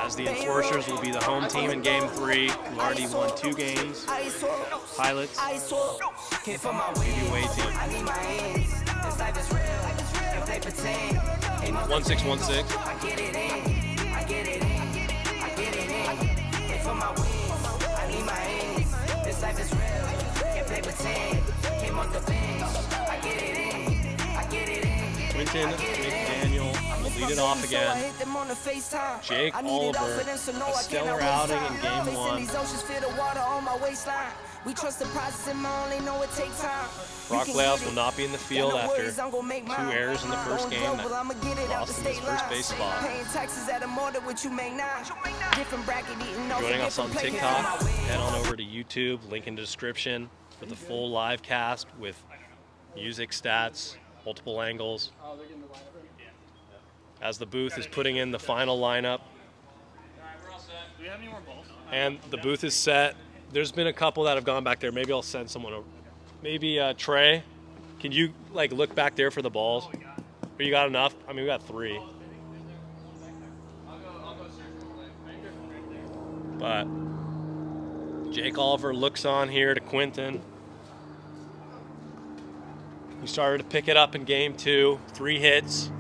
As the Enforcers will be the home team in Game 3, who already won 2 games. Pilots, AWA team. 1616. Quinton McDaniel will lead it off again. Jake Oliver, a stellar outing in Game 1. Brock Laos will not be in the field after 2 errors in the first game that lost him his first base spot. Joining us on TikTok, head on over to YouTube, link in the description for the full live cast with music, stats, multiple angles. As the booth is putting in the final lineup. Do we have any more balls? And the booth is set. There's been a couple that have gone back there. Maybe I'll send someone over. Maybe Trey, can you like look back there for the balls? Or you got enough? I mean, we got 3. But Jake Oliver looks on here to Quinton. He started to pick it up in Game 2. 3 hits.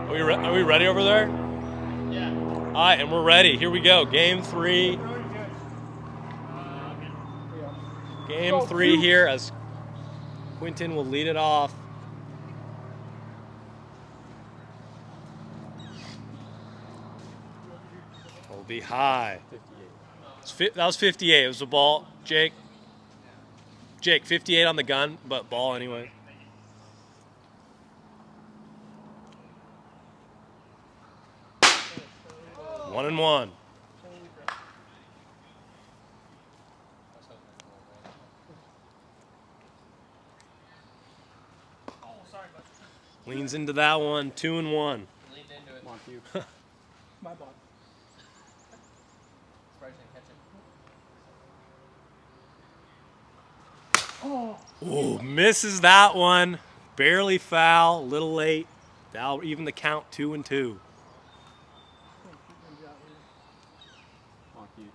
Are we ready over there? Yeah. All right, and we're ready. Here we go. Game 3. Game 3 here as Quinton will lead it off. Will be high. That was 58. It was a ball. Jake, 58 on the gun, but ball anyway. One and one. Leans into that one. 2 and 1. Leaned into it. Come on, Q. My ball. Ooh, misses that one. Barely foul. A little late. That'll even the count. 2 and 2. Come on, Q.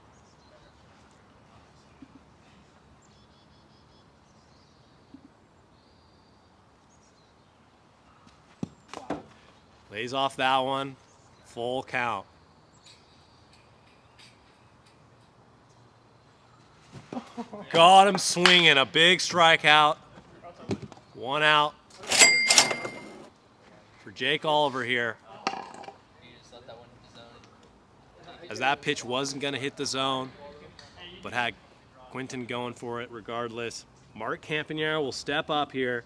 Lays off that one. Full count. Got him swinging. A big strikeout. 1 out for Jake Oliver here. As that pitch wasn't going to hit the zone, but had Quinton going for it regardless. Mark Campanaro will step up here,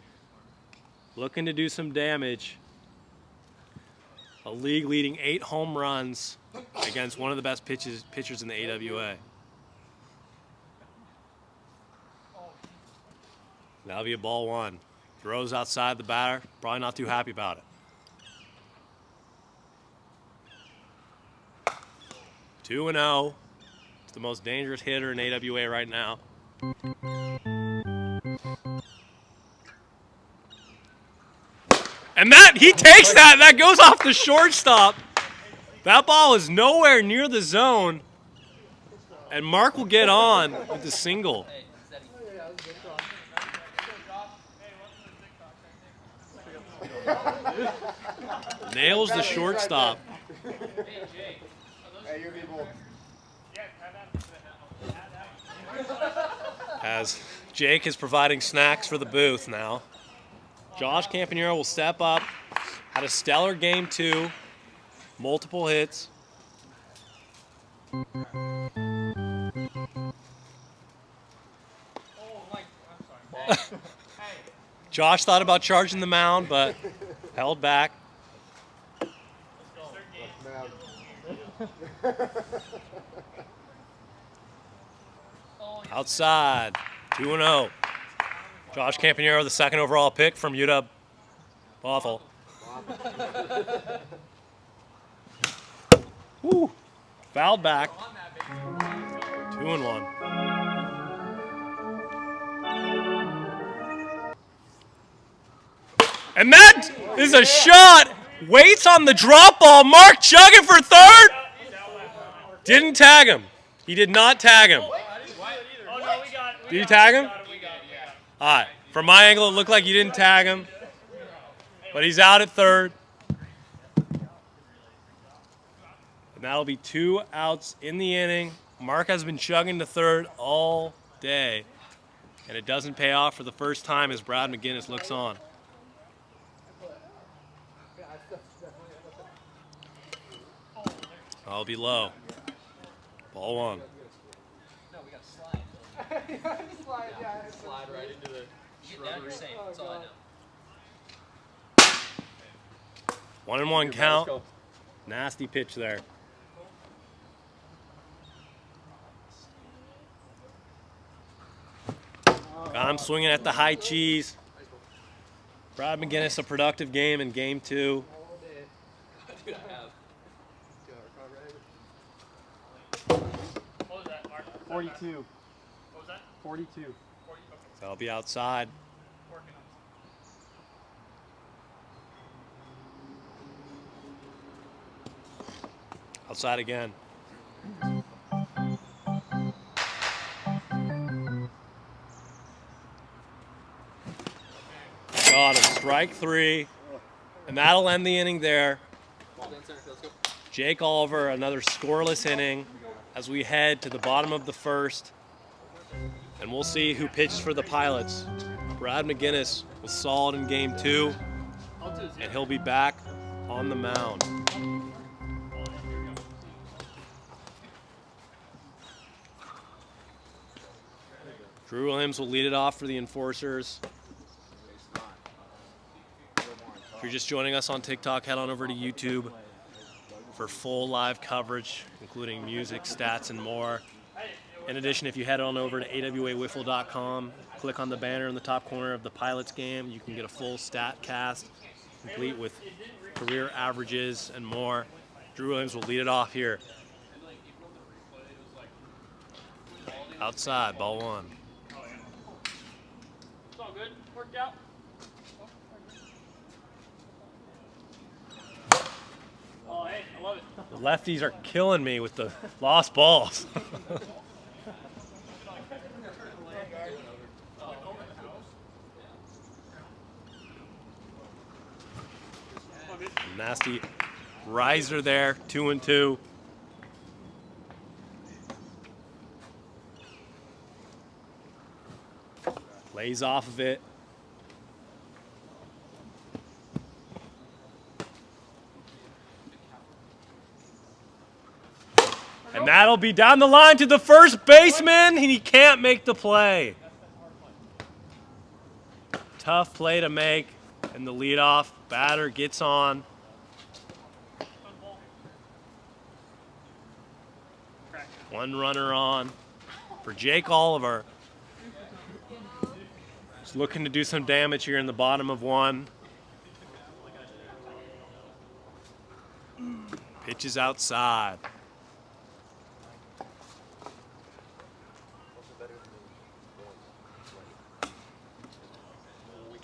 looking to do some damage. A league-leading 8 home runs against one of the best pitchers in the AWA. That'll be a ball 1. Throws outside the batter. Probably not too happy about it. 2-0. It's the most dangerous hitter in AWA right now. And he takes that. That goes off the shortstop. That ball is nowhere near the zone. And Mark will get on with the single. Nails the shortstop. As Jake is providing snacks for the booth now. Josh Campanaro will step up. Had a stellar Game 2. Multiple hits. Josh thought about charging the mound, but Held back. Outside. 2-0. Josh Campanero, the second overall pick from UW Waffle. Woo. Fouled back. 2-1. And that is a shot. Waits on the drop ball. Mark chugging for third. Didn't tag him. He did not tag him. Did you tag him? All right. From my angle, it looked like you didn't tag him. But he's out at third. And that'll be 2 outs in the inning. Mark has been chugging to third all day. And it doesn't pay off for the first time as Brad McGinnis looks on. I'll be low. Ball 1. No, we got to slide. Slide right into the shrubbery. That's all I know. 1-1 count. Nasty pitch there. Got him swinging at the high cheese. Brad McGinnis, a productive game in game 2. Dude, I have. 42. What was that? 42. So I'll be outside. Outside again. Got him. Strike 3. And that'll end the inning there. Jake Oliver, another scoreless inning as we head to the bottom of the first. And we'll see who pitches for the Pilots. Brad McGinnis was solid in game 2, and he'll be back on the mound. Drew Williams will lead it off for the Enforcers. If you're just joining us on TikTok, head on over to YouTube for full live coverage, including music, stats, and more. In addition, if you head on over to AWAWiffle.com, click on the banner in the top corner of the Pilots game, you can get a full stat cast, complete with career averages and more. Drew Williams will lead it off here. Outside, ball 1. It's all good. Worked out. Oh, hey, I love it. The lefties are killing me with the lost balls. Nasty riser there, 2-2. Lays off of it. And that'll be down the line to the first baseman, and he can't make the play. Tough play to make, and the leadoff batter gets on. One runner on for Jake Oliver. Just looking to do some damage here in the bottom of 1. Pitch is outside.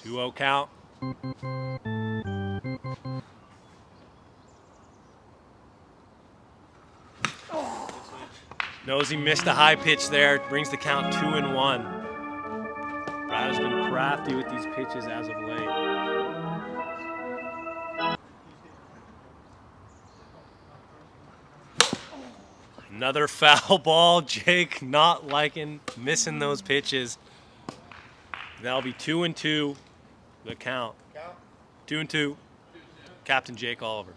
2-0 count. Knows he missed a high pitch there. Brings the count 2-1. Brad has been crafty with these pitches as of late. Another foul ball. Jake not liking missing those pitches. That'll be 2-2. The count. 2-2. Captain Jake Oliver.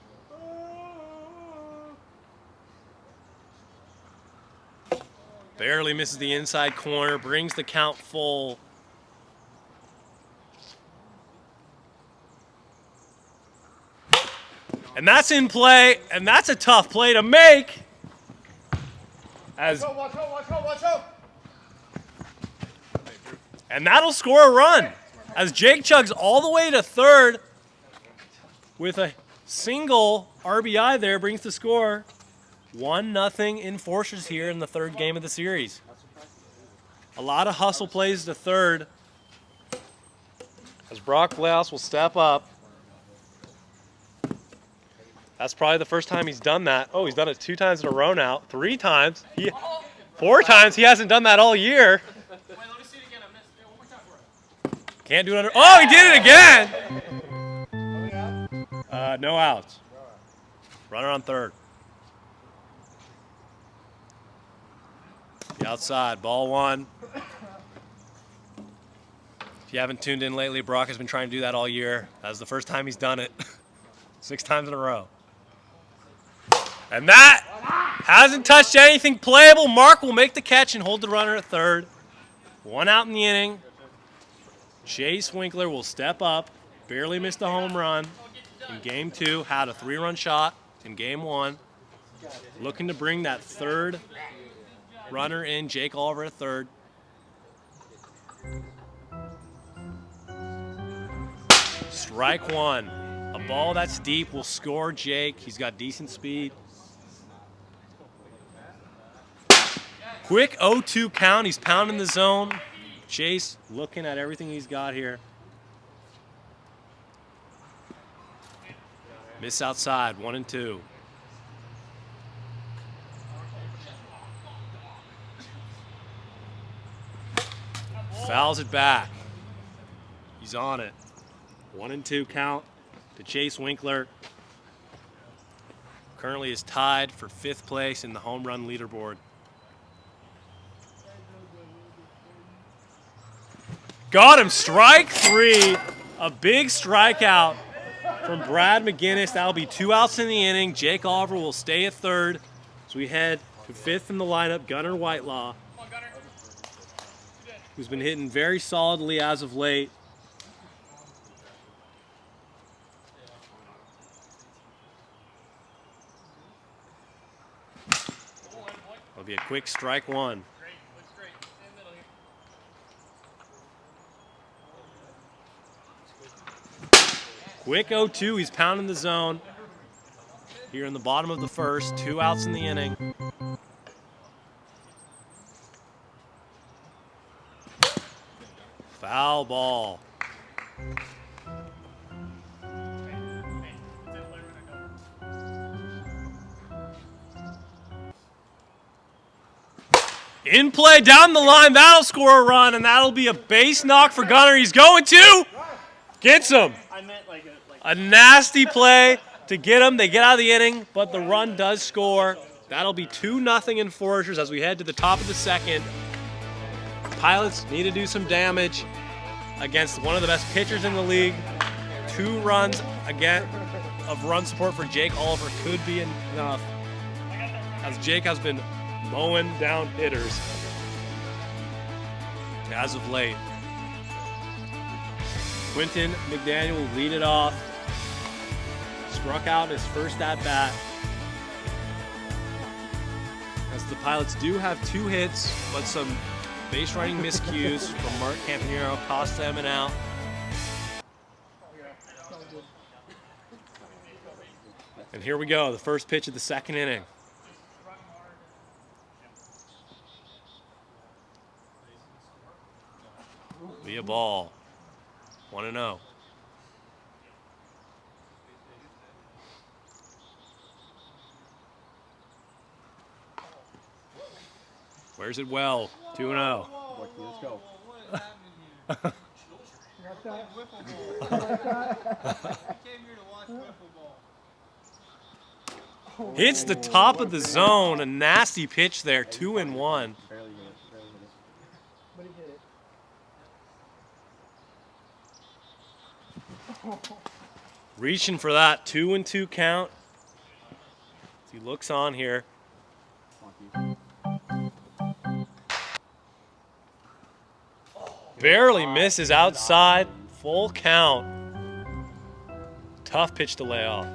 Barely misses the inside corner, brings the count full. And that's in play, and that's a tough play to make. And that'll score a run as Jake chugs all the way to third with a single RBI there, brings the score 1-0 Enforcers here in the third game of the series. A lot of hustle plays to third as Brock Blouse will step up. That's probably the first time he's done that. Oh, he's done it 2 times in a row now. 3 times. 4 times. He hasn't done that all year. Wait, let me see it again. I missed it. One more time for it. Can't do it under. Oh, he did it again. No outs. Runner on third. The outside. Ball 1. If you haven't tuned in lately, Brock has been trying to do that all year. That's the first time he's done it. 6 times in a row. And that hasn't touched anything playable. Mark will make the catch and hold the runner at third. 1 out in the inning. Chase Winkler will step up. Barely missed a home run in game 2. Had a 3-run shot in game 1. Looking to bring that third runner in. Jake Oliver at third. Strike 1. A ball that's deep will score Jake. He's got decent speed. Quick 0-2 count. He's pounding the zone. Chase looking at everything he's got here. Miss outside, 1-2. Fouls it back. He's on it. 1-2 count to Chase Winkler. Currently is tied for 5th place in the home run leaderboard. Got him, strike 3. A big strikeout from Brad McGinnis. That'll be 2 outs in the inning. Jake Oliver will stay at third. So we head to 5th in the lineup, Gunnar Whitelaw, who's been hitting very solidly as of late. It'll be a quick strike 1. Quick 0-2, he's pounding the zone. Here in the bottom of the first, 2 outs in the inning. Foul ball. In play down the line, that'll score a run, and that'll be a base knock for Gunnar. He's going to. Gets him. A nasty play to get him. They get out of the inning, but the run does score. That'll be 2-0 Enforcers as we head to the top of the second. Pilots need to do some damage against one of the best pitchers in the league. 2 runs again of run support for Jake Oliver could be enough, as Jake has been mowing down hitters as of late. Quinton McDaniel will lead it off. Struck out his first at-bat. As the Pilots do have 2 hits, but some base running miscues from Mark Campanero cost them an out. And here we go, the first pitch of the second inning. Be a ball. 1-0. Where's it well? 2-0. Let's go. Hits the top of the zone. A nasty pitch there. 2-1. Reaching for that 2-2 count. As he looks on here. Barely misses outside. Full count. Tough pitch to lay off.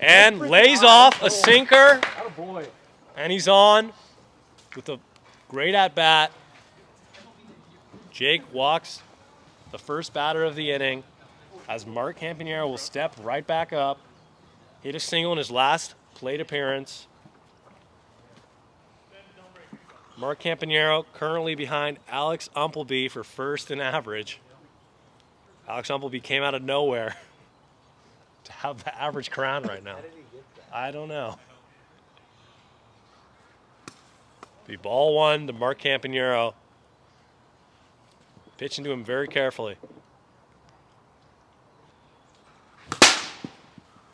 And lays off a sinker. Boy. And he's on with a great at-bat. Jake walks the first batter of the inning as Mark Campanero will step right back up. Hit a single in his last plate appearance. Mark Campanero currently behind Alex Umpleby for first in average. Alex Umpleby came out of nowhere to have the average crown right now. I don't know. Be ball one to Mark Campanero. Pitching to him very carefully.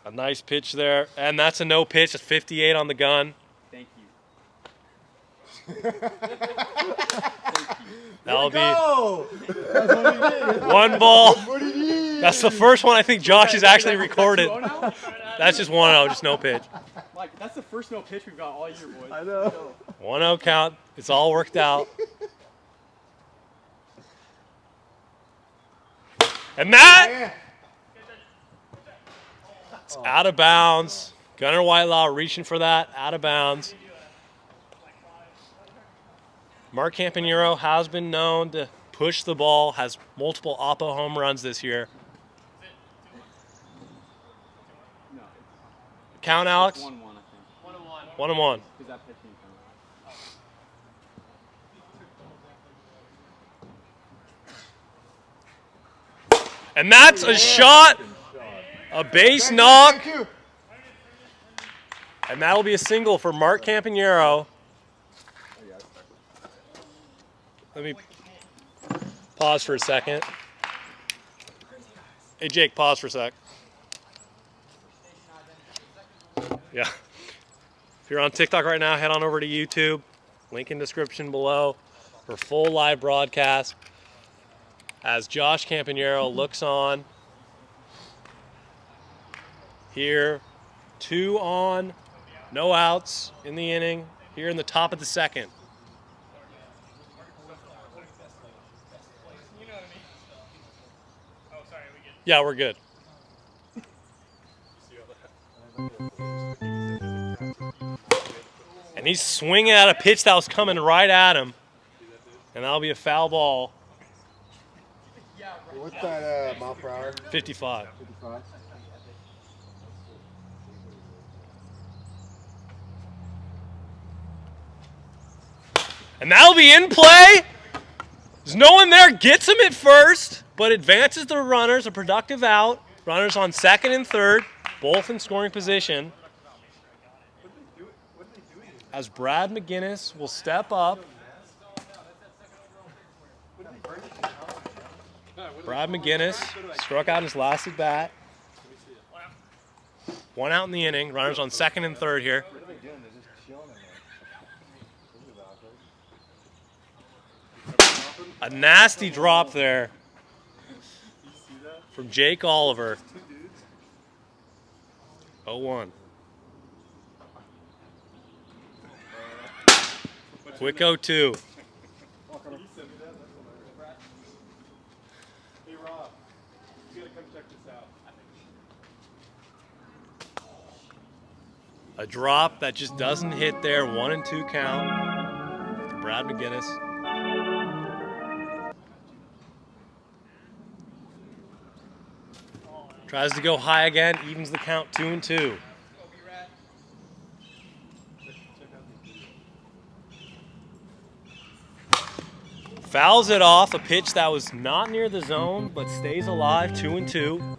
A nice pitch there, and that's a no pitch. It's 58 on the gun. Thank you. That'll be one ball. That's the first one I think Josh has actually recorded. That's just 1-0, just no pitch. Mike, that's the first no pitch we've got all year, boys. I know. 1-0 count. It's all worked out. And that it's out of bounds. Gunnar Whitelaw reaching for that, out of bounds. Mark Campanero has been known to push the ball, has multiple Oppo home runs this year. Count, Alex? 1-1, I think. 1-1. Is that pitching count? And that's a shot, a base knock. And that'll be a single for Mark Campanero. Let me pause for a second. Hey, Jake, pause for a sec. Yeah. If you're on TikTok right now, head on over to YouTube. Link in description below for full live broadcast. As Josh Campanero looks on. Here, 2 on, no outs in the inning. Here in the top of the second. Yeah, we're good. And he's swinging at a pitch that was coming right at him. And that'll be a foul ball. What's that mile per hour? 55. 55. And that'll be in play. There's no one there, gets him at first, but advances the runners, a productive out. Runners on second and third, both in scoring position. As Brad McGinnis will step up. Brad McGinnis struck out his last at bat. 1 out in the inning. Runners on second and third here. A nasty drop there from Jake Oliver. 0-1. Quick 0-2. A drop that just doesn't hit there. 1-2 count for Brad McGinnis. Tries to go high again, evens the count 2-2. Fouls it off, a pitch that was not near the zone, but stays alive, 2-2.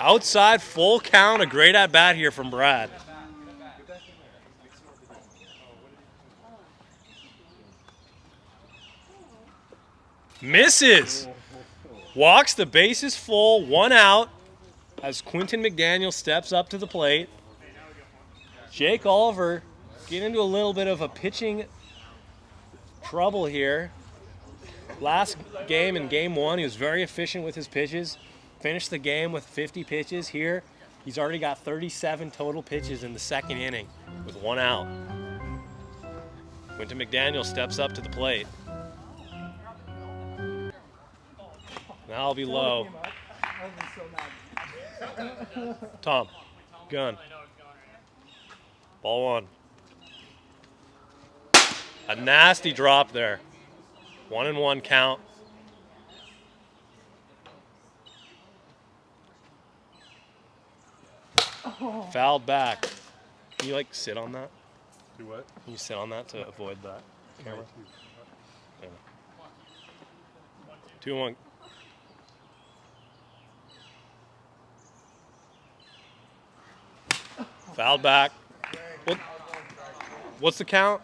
Outside, full count, a great at-bat here from Brad. Misses. Walks, the base is full, 1 out as Quentin McDaniel steps up to the plate. Jake Oliver getting into a little bit of a pitching trouble here. Last game in game 1, he was very efficient with his pitches. Finished the game with 50 pitches. Here, he's already got 37 total pitches in the second inning with 1 out. Quinton McDaniel steps up to the plate. Now I'll be low. Tom, gun. Ball one. A nasty drop there. 1-1 count. Fouled back. Can you like sit on that? Do what? Can you sit on that to avoid that camera? Yeah. 2-1. Fouled back. What's the count?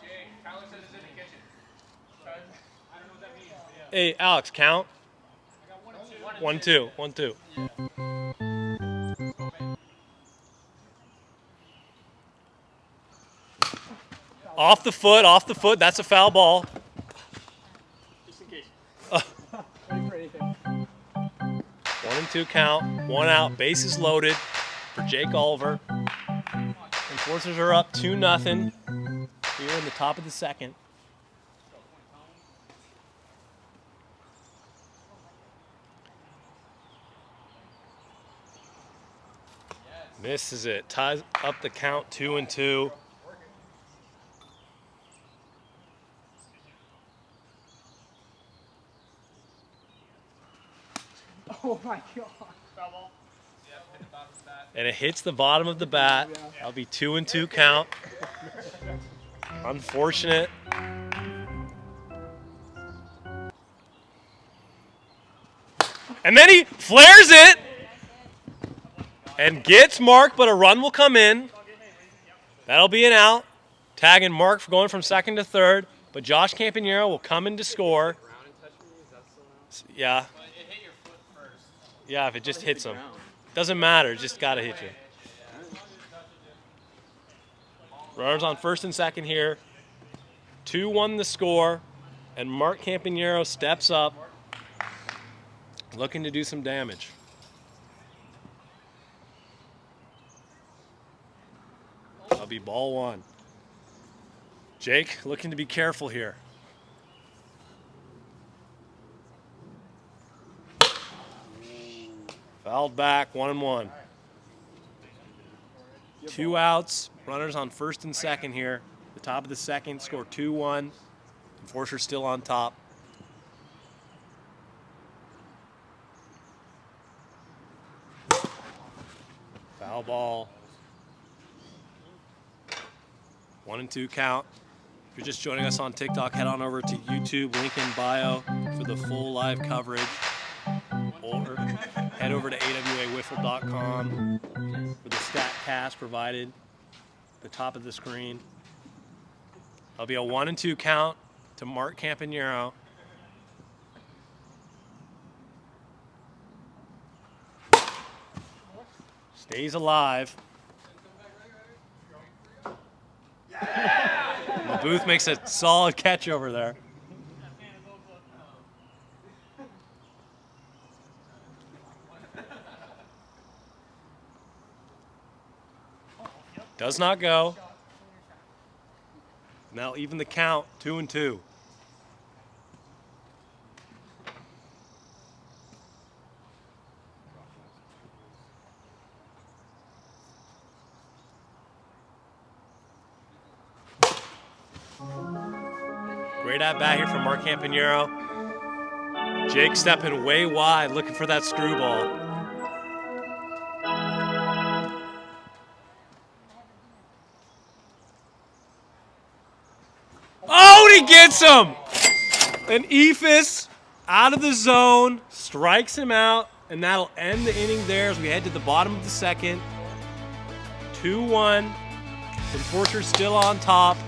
Hey, Alex, count. 1-2. 1-2. Off the foot, off the foot. That's a foul ball. Just in case. 1-2 count. 1 out. Bases loaded for Jake Oliver. Enforcers are up 2-0 here in the top of the second. Misses it. Ties up the count 2-2. Oh my God. And it hits the bottom of the bat. That'll be 2-2 count. Unfortunate. And then he flares it and gets Mark, but a run will come in. That'll be an out. Tagging Mark for going from second to third, but Josh Campanero will come in to score. Yeah. Yeah, if it just hits him. Doesn't matter, just gotta hit you. Runners on first and second here. 2-1 the score, and Mark Campanero steps up, looking to do some damage. That'll be ball one. Jake looking to be careful here. Fouled back, 1-1. 2 outs, runners on first and second here. The top of the second, score 2-1. Enforcer still on top. Foul ball. 1-2 count. If you're just joining us on TikTok, head on over to YouTube, link in bio for the full live coverage. Or head over to AWAWiffle.com for the stat cast provided at the top of the screen. That'll be a 1-2 count to Mark Campanero. Stays alive. The booth makes a solid catch over there. Does not go. Now even the count, 2-2. Great at bat here from Mark Campanero. Jake stepping way wide, looking for that screwball. Oh, and he gets him! And Ephus out of the zone, strikes him out, and that'll end the inning there as we head to the bottom of the second. 2-1. Enforcer still on top.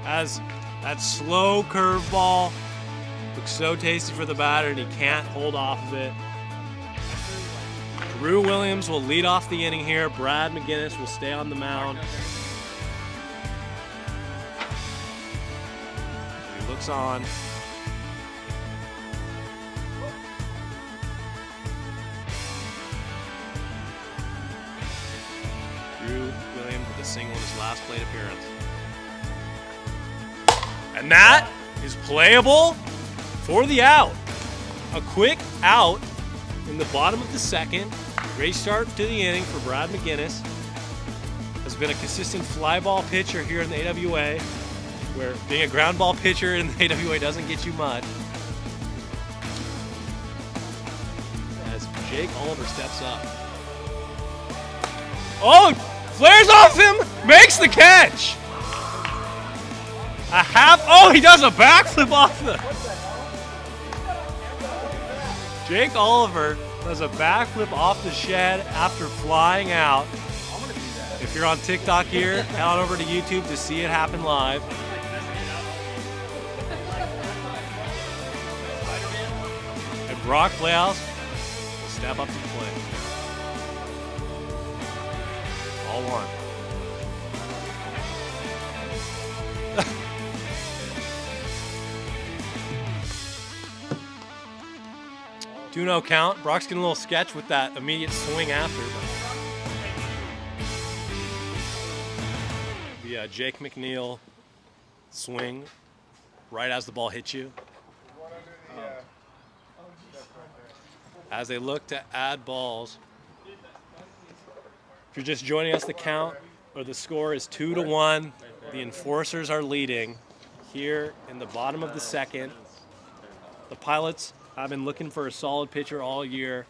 As that slow curveball looks so tasty for the batter, and he can't hold off of it. Drew Williams will lead off the inning here. Brad McGinnis will stay on the mound. He looks on. Drew Williams with a single in his last plate appearance. And that is playable for the out. A quick out in the bottom of the second. Great start to the inning for Brad McGinnis. Has been a consistent fly ball pitcher here in the AWA, where being a ground ball pitcher in the AWA doesn't get you much. As Jake Oliver steps up. Oh, flares off him, makes the catch. Oh, he does a backflip off the. Jake Oliver does a backflip off the shed after flying out. If you're on TikTok here, head on over to YouTube to see it happen live. And Brock Playhouse will step up to the plate. All one. 2-0 count. Brock's getting a little sketch with that immediate swing after. The Jake McNeil swing right as the ball hits you. As they look to add balls. If you're just joining us, the count or the score is 2-1. The Enforcers are leading here in the bottom of the second. The Pilots have been looking for a solid pitcher all year.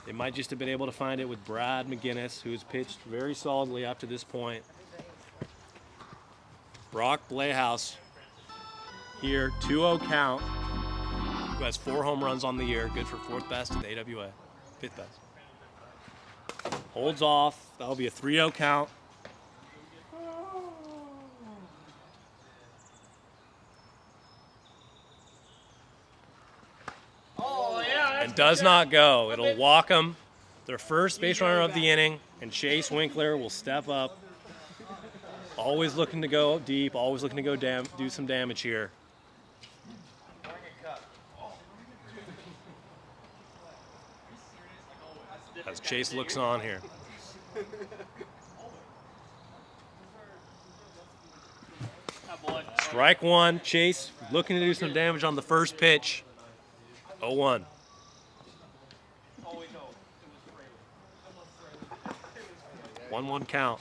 They might just have been able to find it with Brad McGinnis, who's pitched very solidly up to this point. Brock Playhouse here, 2-0 count, who has 4 home runs on the year, good for 4th best in the AWA, 5th best. Holds off, that'll be a 3-0 count. And does not go. It'll walk them. Their first base runner of the inning, and Chase Winkler will step up. Always looking to go deep, always looking to go do some damage here. As Chase looks on here. Strike one, Chase looking to do some damage on the first pitch. 0-1. One count.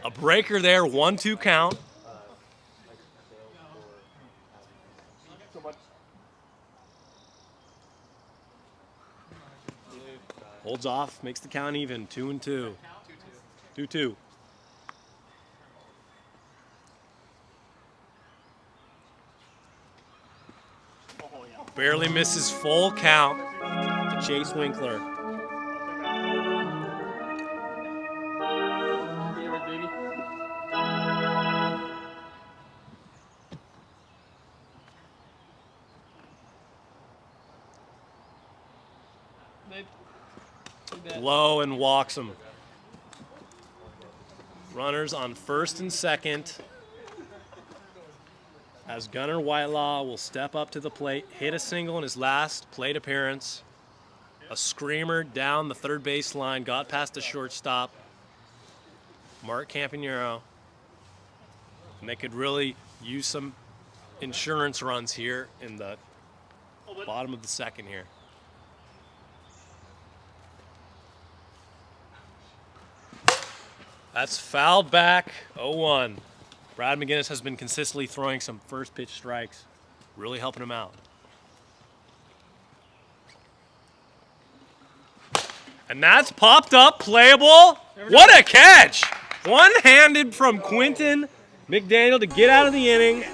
A breaker there, 1-2 count. Holds off, makes the count even, 2-2. 2-2. Barely misses full count to Chase Winkler. Low and walks him. Runners on first and second. As Gunnar Whitelaw will step up to the plate, hit a single in his last plate appearance. A screamer down the third base line, got past the shortstop, Mark Campanero. And they could really use some insurance runs here in the bottom of the second here. That's fouled back, 0-1. Brad McGinnis has been consistently throwing some first pitch strikes, really helping him out. And that's popped up, playable. What a catch! One-handed from Quentin McDaniel to get out of the inning.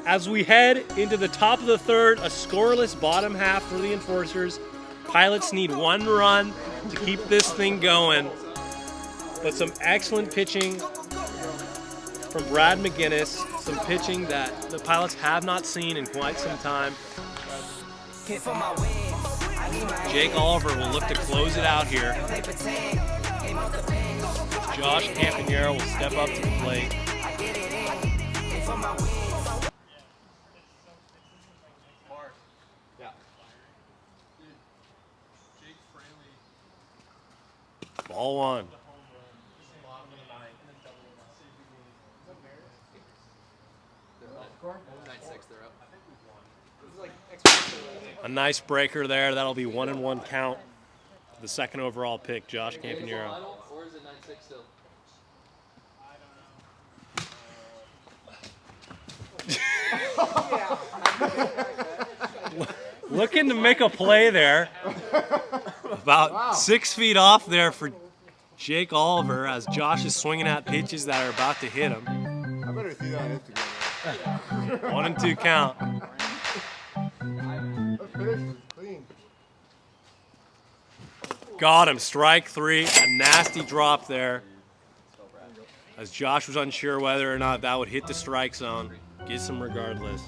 As we head into the top of the third, a scoreless bottom half for the Enforcers. Pilots need 1 run to keep this thing going. But some excellent pitching from Brad McGinnis, some pitching that the Pilots have not seen in quite some time. Jake Oliver will look to close it out here. Josh Campanero will step up to the plate. Ball one. A nice breaker there. That'll be 1-1 count. The second overall pick, Josh Campanero. Or is it 9-6 still? Looking to make a play there. About 6 feet off there for Jake Oliver as Josh is swinging at pitches that are about to hit him. I better see that on Instagram. 1-2 count. That finish was clean. Got him. Strike three. A nasty drop there. As Josh was unsure whether or not that would hit the strike zone. Gets him regardless.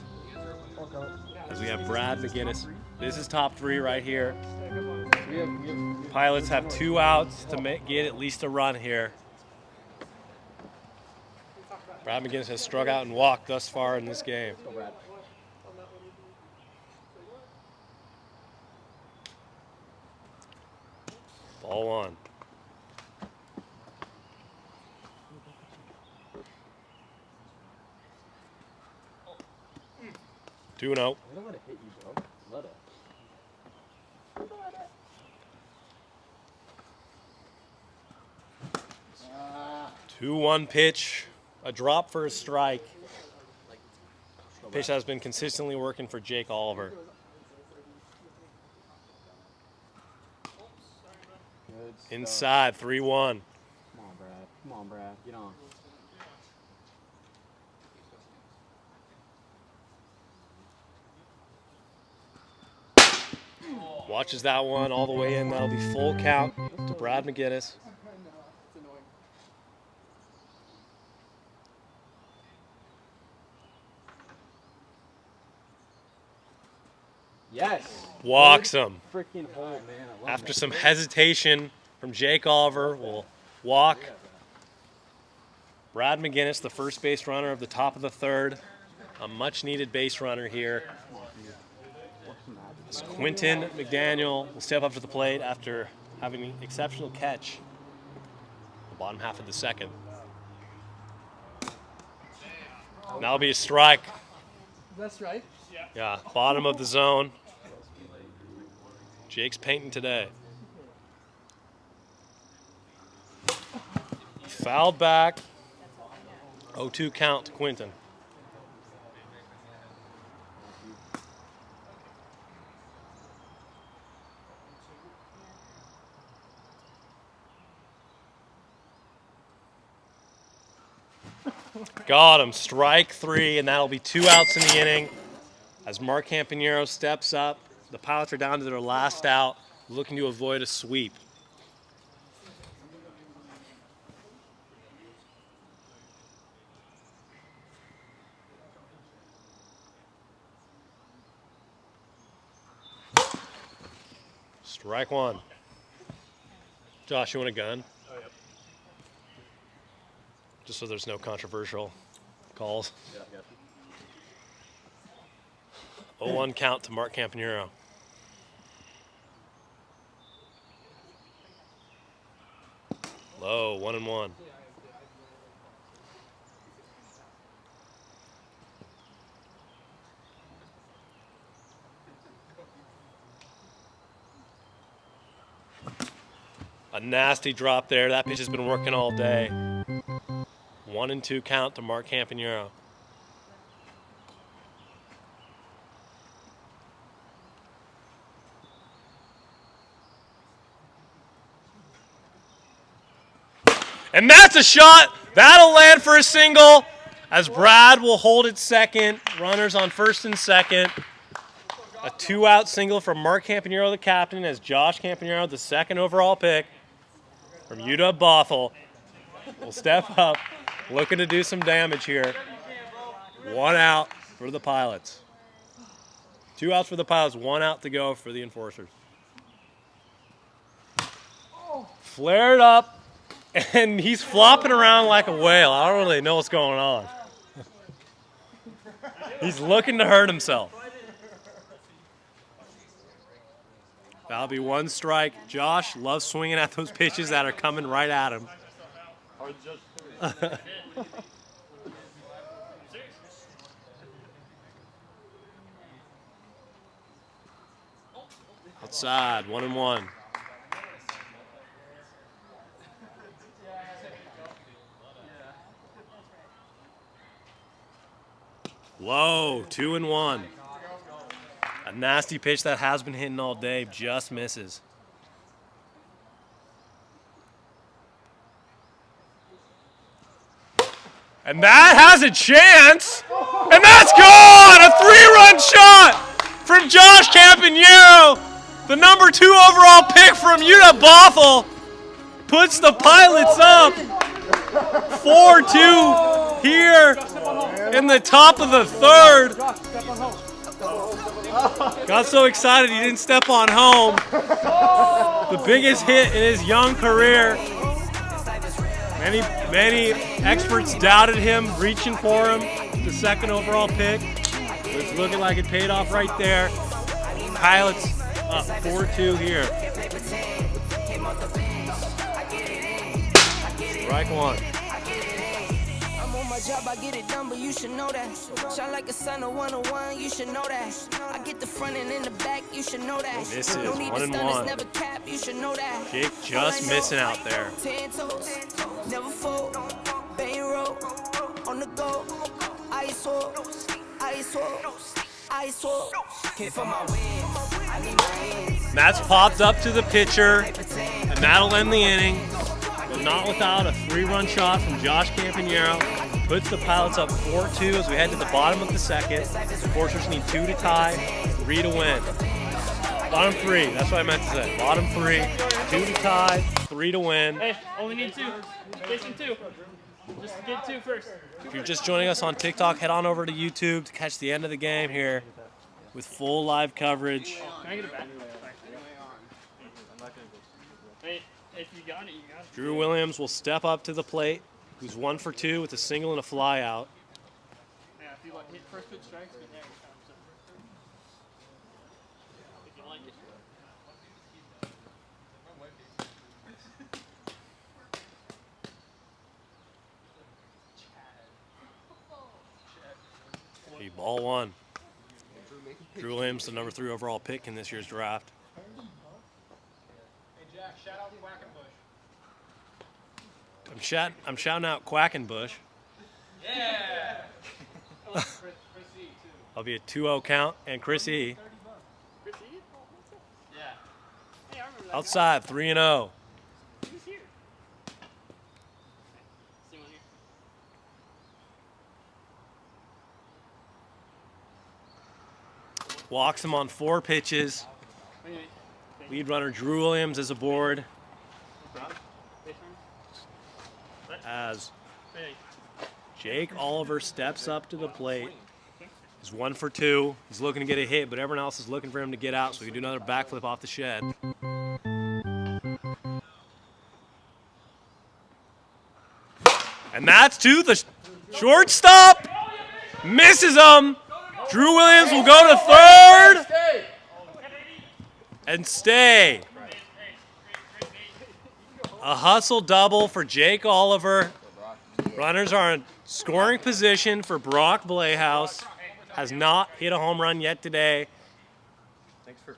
As we have Brad McGinnis. This is top three right here. Pilots have 2 outs to get at least a run here. Brad McGinnis has struck out and walked thus far in this game. Ball one. Two and oh. Don't let it hit you, bro. Let it. 2-1 pitch, a drop for a strike. Pitch has been consistently working for Jake Oliver. Inside, 3-1. Come on, Brad. Come on, Brad. Get on. Watches that one all the way in. That'll be full count to Brad McGinnis. Yes. Walks him. Freaking hole, man. I love After that. some hesitation from Jake Oliver, will walk Brad McGinnis, the first base runner of the top of the third. A much-needed base runner here. As Quinton McDaniel will step up to the plate after having an exceptional catch the bottom half of the second. That'll be a strike. That's right. Yeah, bottom of the zone. Jake's painting today. Fouled back. 0-2 count to Quinton. Got him. Strike three, and that'll be 2 outs in the inning. As Mark Campanero steps up, the Pilots are down to their last out, looking to avoid a sweep. Strike one. Josh, you want a gun? Just so there's no controversial calls. 0-1 count to Mark Campanero. Low, 1-1. A nasty drop there. That pitch has been working all day. 1-2 count to Mark Campanero. And that's a shot. That'll land for a single as Brad will hold it second. Runners on first and second. A 2-out single from Mark Campanero, the captain, as Josh Campanero, the second overall pick from UW Bothell, will step up, looking to do some damage here. 1 out for the Pilots. 2 outs for the Pilots, 1 out to go for the Enforcers. Flared up. And he's flopping around like a whale. I don't really know what's going on. He's looking to hurt himself. That'll be one strike. Josh loves swinging at those pitches that are coming right at him. Outside, 1-1. Low, 2-1. A nasty pitch that has been hitting all day, just misses. And that has a chance, and that's gone! A 3-run shot from Josh Campanero. The number 2 overall pick from Utah Bothell puts the Pilots up 4-2 here in the top of the third. Got so excited he didn't step on home. The biggest hit in his young career. Many experts doubted him, reaching for him, the 2nd overall pick. But it's looking like it paid off right there. Pilots up 4-2 here. Strike one. I'm on my job, I get it done, but you should know that. Shine like a sun, a 101, you should know that. I get the front and in the back, you should know that. This is Don't need to 1-1. stun, it's never cap, you should know that. Jake just missing out there. 10 toes, never fold, bang roll, on the go, ice wall, ice wall, ice wall. Came for my wins, I need my hands. That's popped up to the pitcher, and that'll end the inning. But not without a 3-run shot from Josh Campanero. Puts the Pilots up 4-2 as we head to the bottom of the 2nd. The Forcers need 2 to tie, 3 to win. Bottom 3, that's what I meant to say. Bottom 3, 2 to tie, 3 to win. Hey, only need 2. Chasing 2. Just get 2 first. If you're just joining us on TikTok, head on over to YouTube to catch the end of the game here with full live coverage. Can I get a bat? Hey, if you got it, you got it. Drew Williams will step up to the plate, who's 1 for 2 with a single and a fly out. Yeah, if you like hit first pitch strikes, but there you go. If you like it. Ball 1. Drew Williams, the number 3 overall pick in this year's draft. Hey, Jack, shout out Quackenbush. I'm shouting out Quackenbush. Yeah! Chris E, too. I'll be a 2-0 count, and Chris E. Chris E? Yeah. Hey, I remember that Outside, 3-0. guy. He was here. See one here. Walks him on 4 pitches. Lead runner Drew Williams is aboard as Jake Oliver steps up to the plate. He's 1 for 2. He's looking to get a hit, but everyone else is looking for him to get out so he can do another backflip off the shed. And that's to the shortstop. Misses him. Drew Williams will go to third and stay. A hustle double for Jake Oliver. Runners are in scoring position for Brock Blehaus. Has not hit a home run yet today.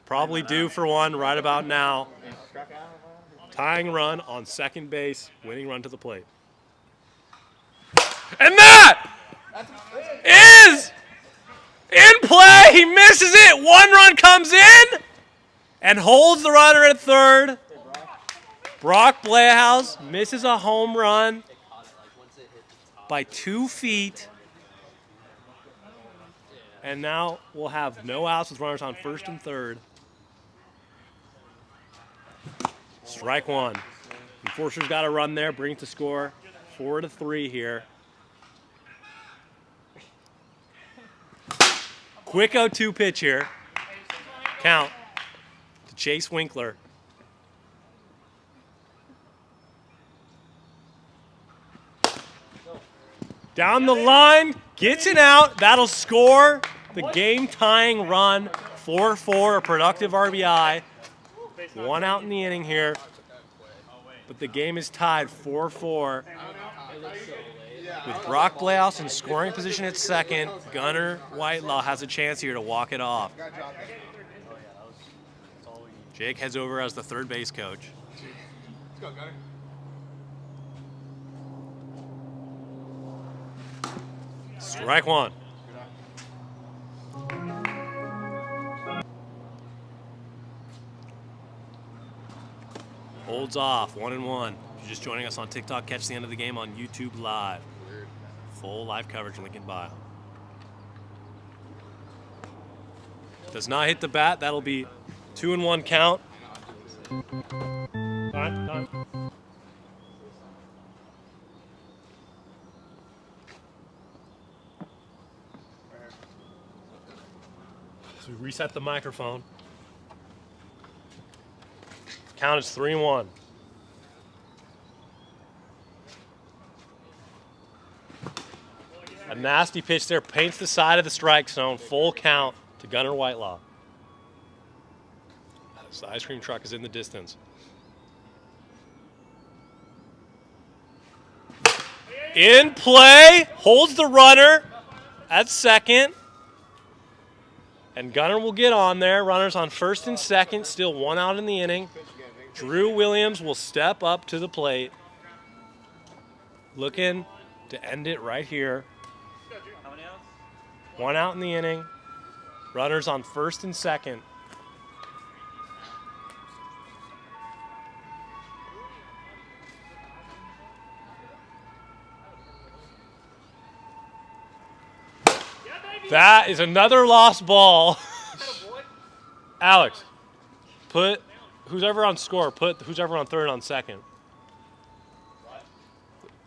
Probably due for one right about now. Tying run on second base, winning run to the plate. And that is in play. He misses it. 1 run comes in and holds the runner at third. Brock Blehaus misses a home run by 2 feet. And now we'll have no outs with runners on first and third. Strike 1. Enforcer's got a run there, brings the score 4-3 here. Quick 0-2 pitch here. Count to Chase Winkler. Down the line, gets it out. That'll score the game-tying run, 4-4, a productive RBI. 1 out in the inning here. But the game is tied 4-4 with Brock Blaus in scoring position at second. Gunnar Whitelaw has a chance here to walk it off. Jake heads over as the third base coach. Let's go, Gunnar. Strike one. Holds off, 1-1. If you're just joining us on TikTok, catch the end of the game on YouTube Live. Full live coverage, link in bio. Does not hit the bat. That'll be 2-1 count. Time. So we reset the microphone. Count is 3-1. A nasty pitch there, paints the side of the strike zone. Full count to Gunnar Whitelaw. As the ice cream truck is in the distance. In play, holds the runner at second. And Gunnar will get on there. Runners on first and second, still 1 out in the inning. Drew Williams will step up to the plate. Looking to end it right here. 1 out in the inning. Runners on first and second. That is another lost ball. Alex, put who's ever on score, put who's ever on third on second.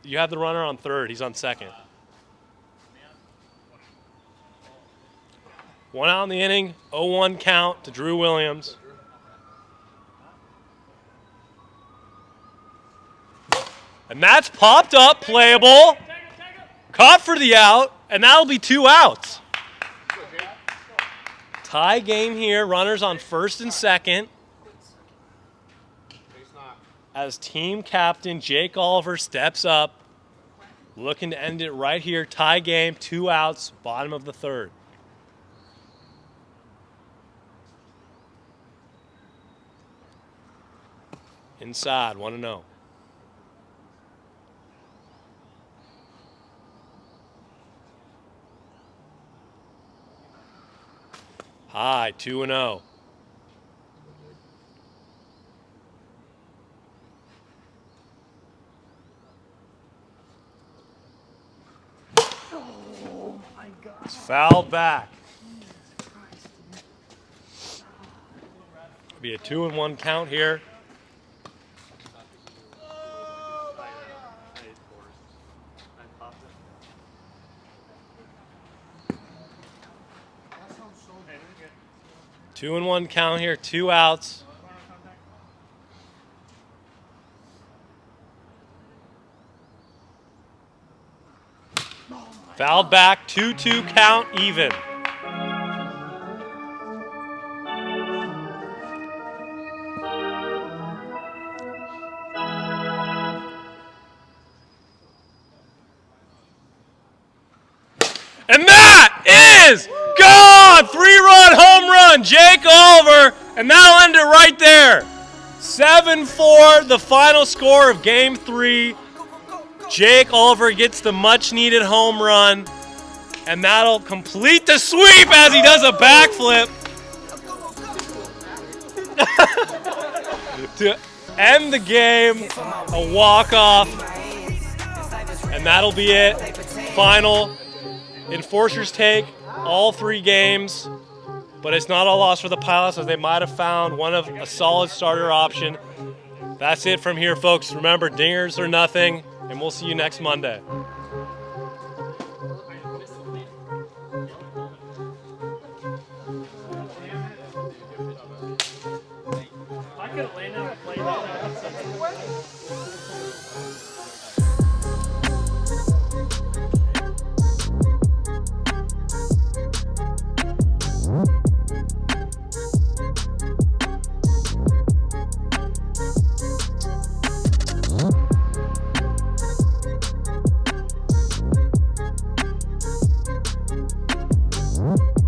You have the runner on third, he's on second. 1 out in the inning, 0-1 count to Drew Williams. And that's popped up, playable. Caught for the out, and that'll be 2 outs. Tie game here, runners on first and second. As team captain Jake Oliver steps up, looking to end it right here. Tie game, 2 outs, bottom of the third. Inside, 1-0. High, 2-0. It's fouled back. Be a 2-1 count here. Two and 1 count here, 2 outs. Fouled back, 2-2 count, even. And that is gone! 3-run home run, Jake Oliver, and that'll end it right there. 7-4, the final score of Game 3. Jake Oliver gets the much-needed home run, and that'll complete the sweep as he does a backflip to end the game, a walk-off, and that'll be it. Final. Enforcers take all 3 games, but it's not all lost for the Pilots as they might have found one of a solid starter option. That's it from here, folks. Remember, dingers are nothing, and we'll see you next Monday. I could have landed and played that. Peace.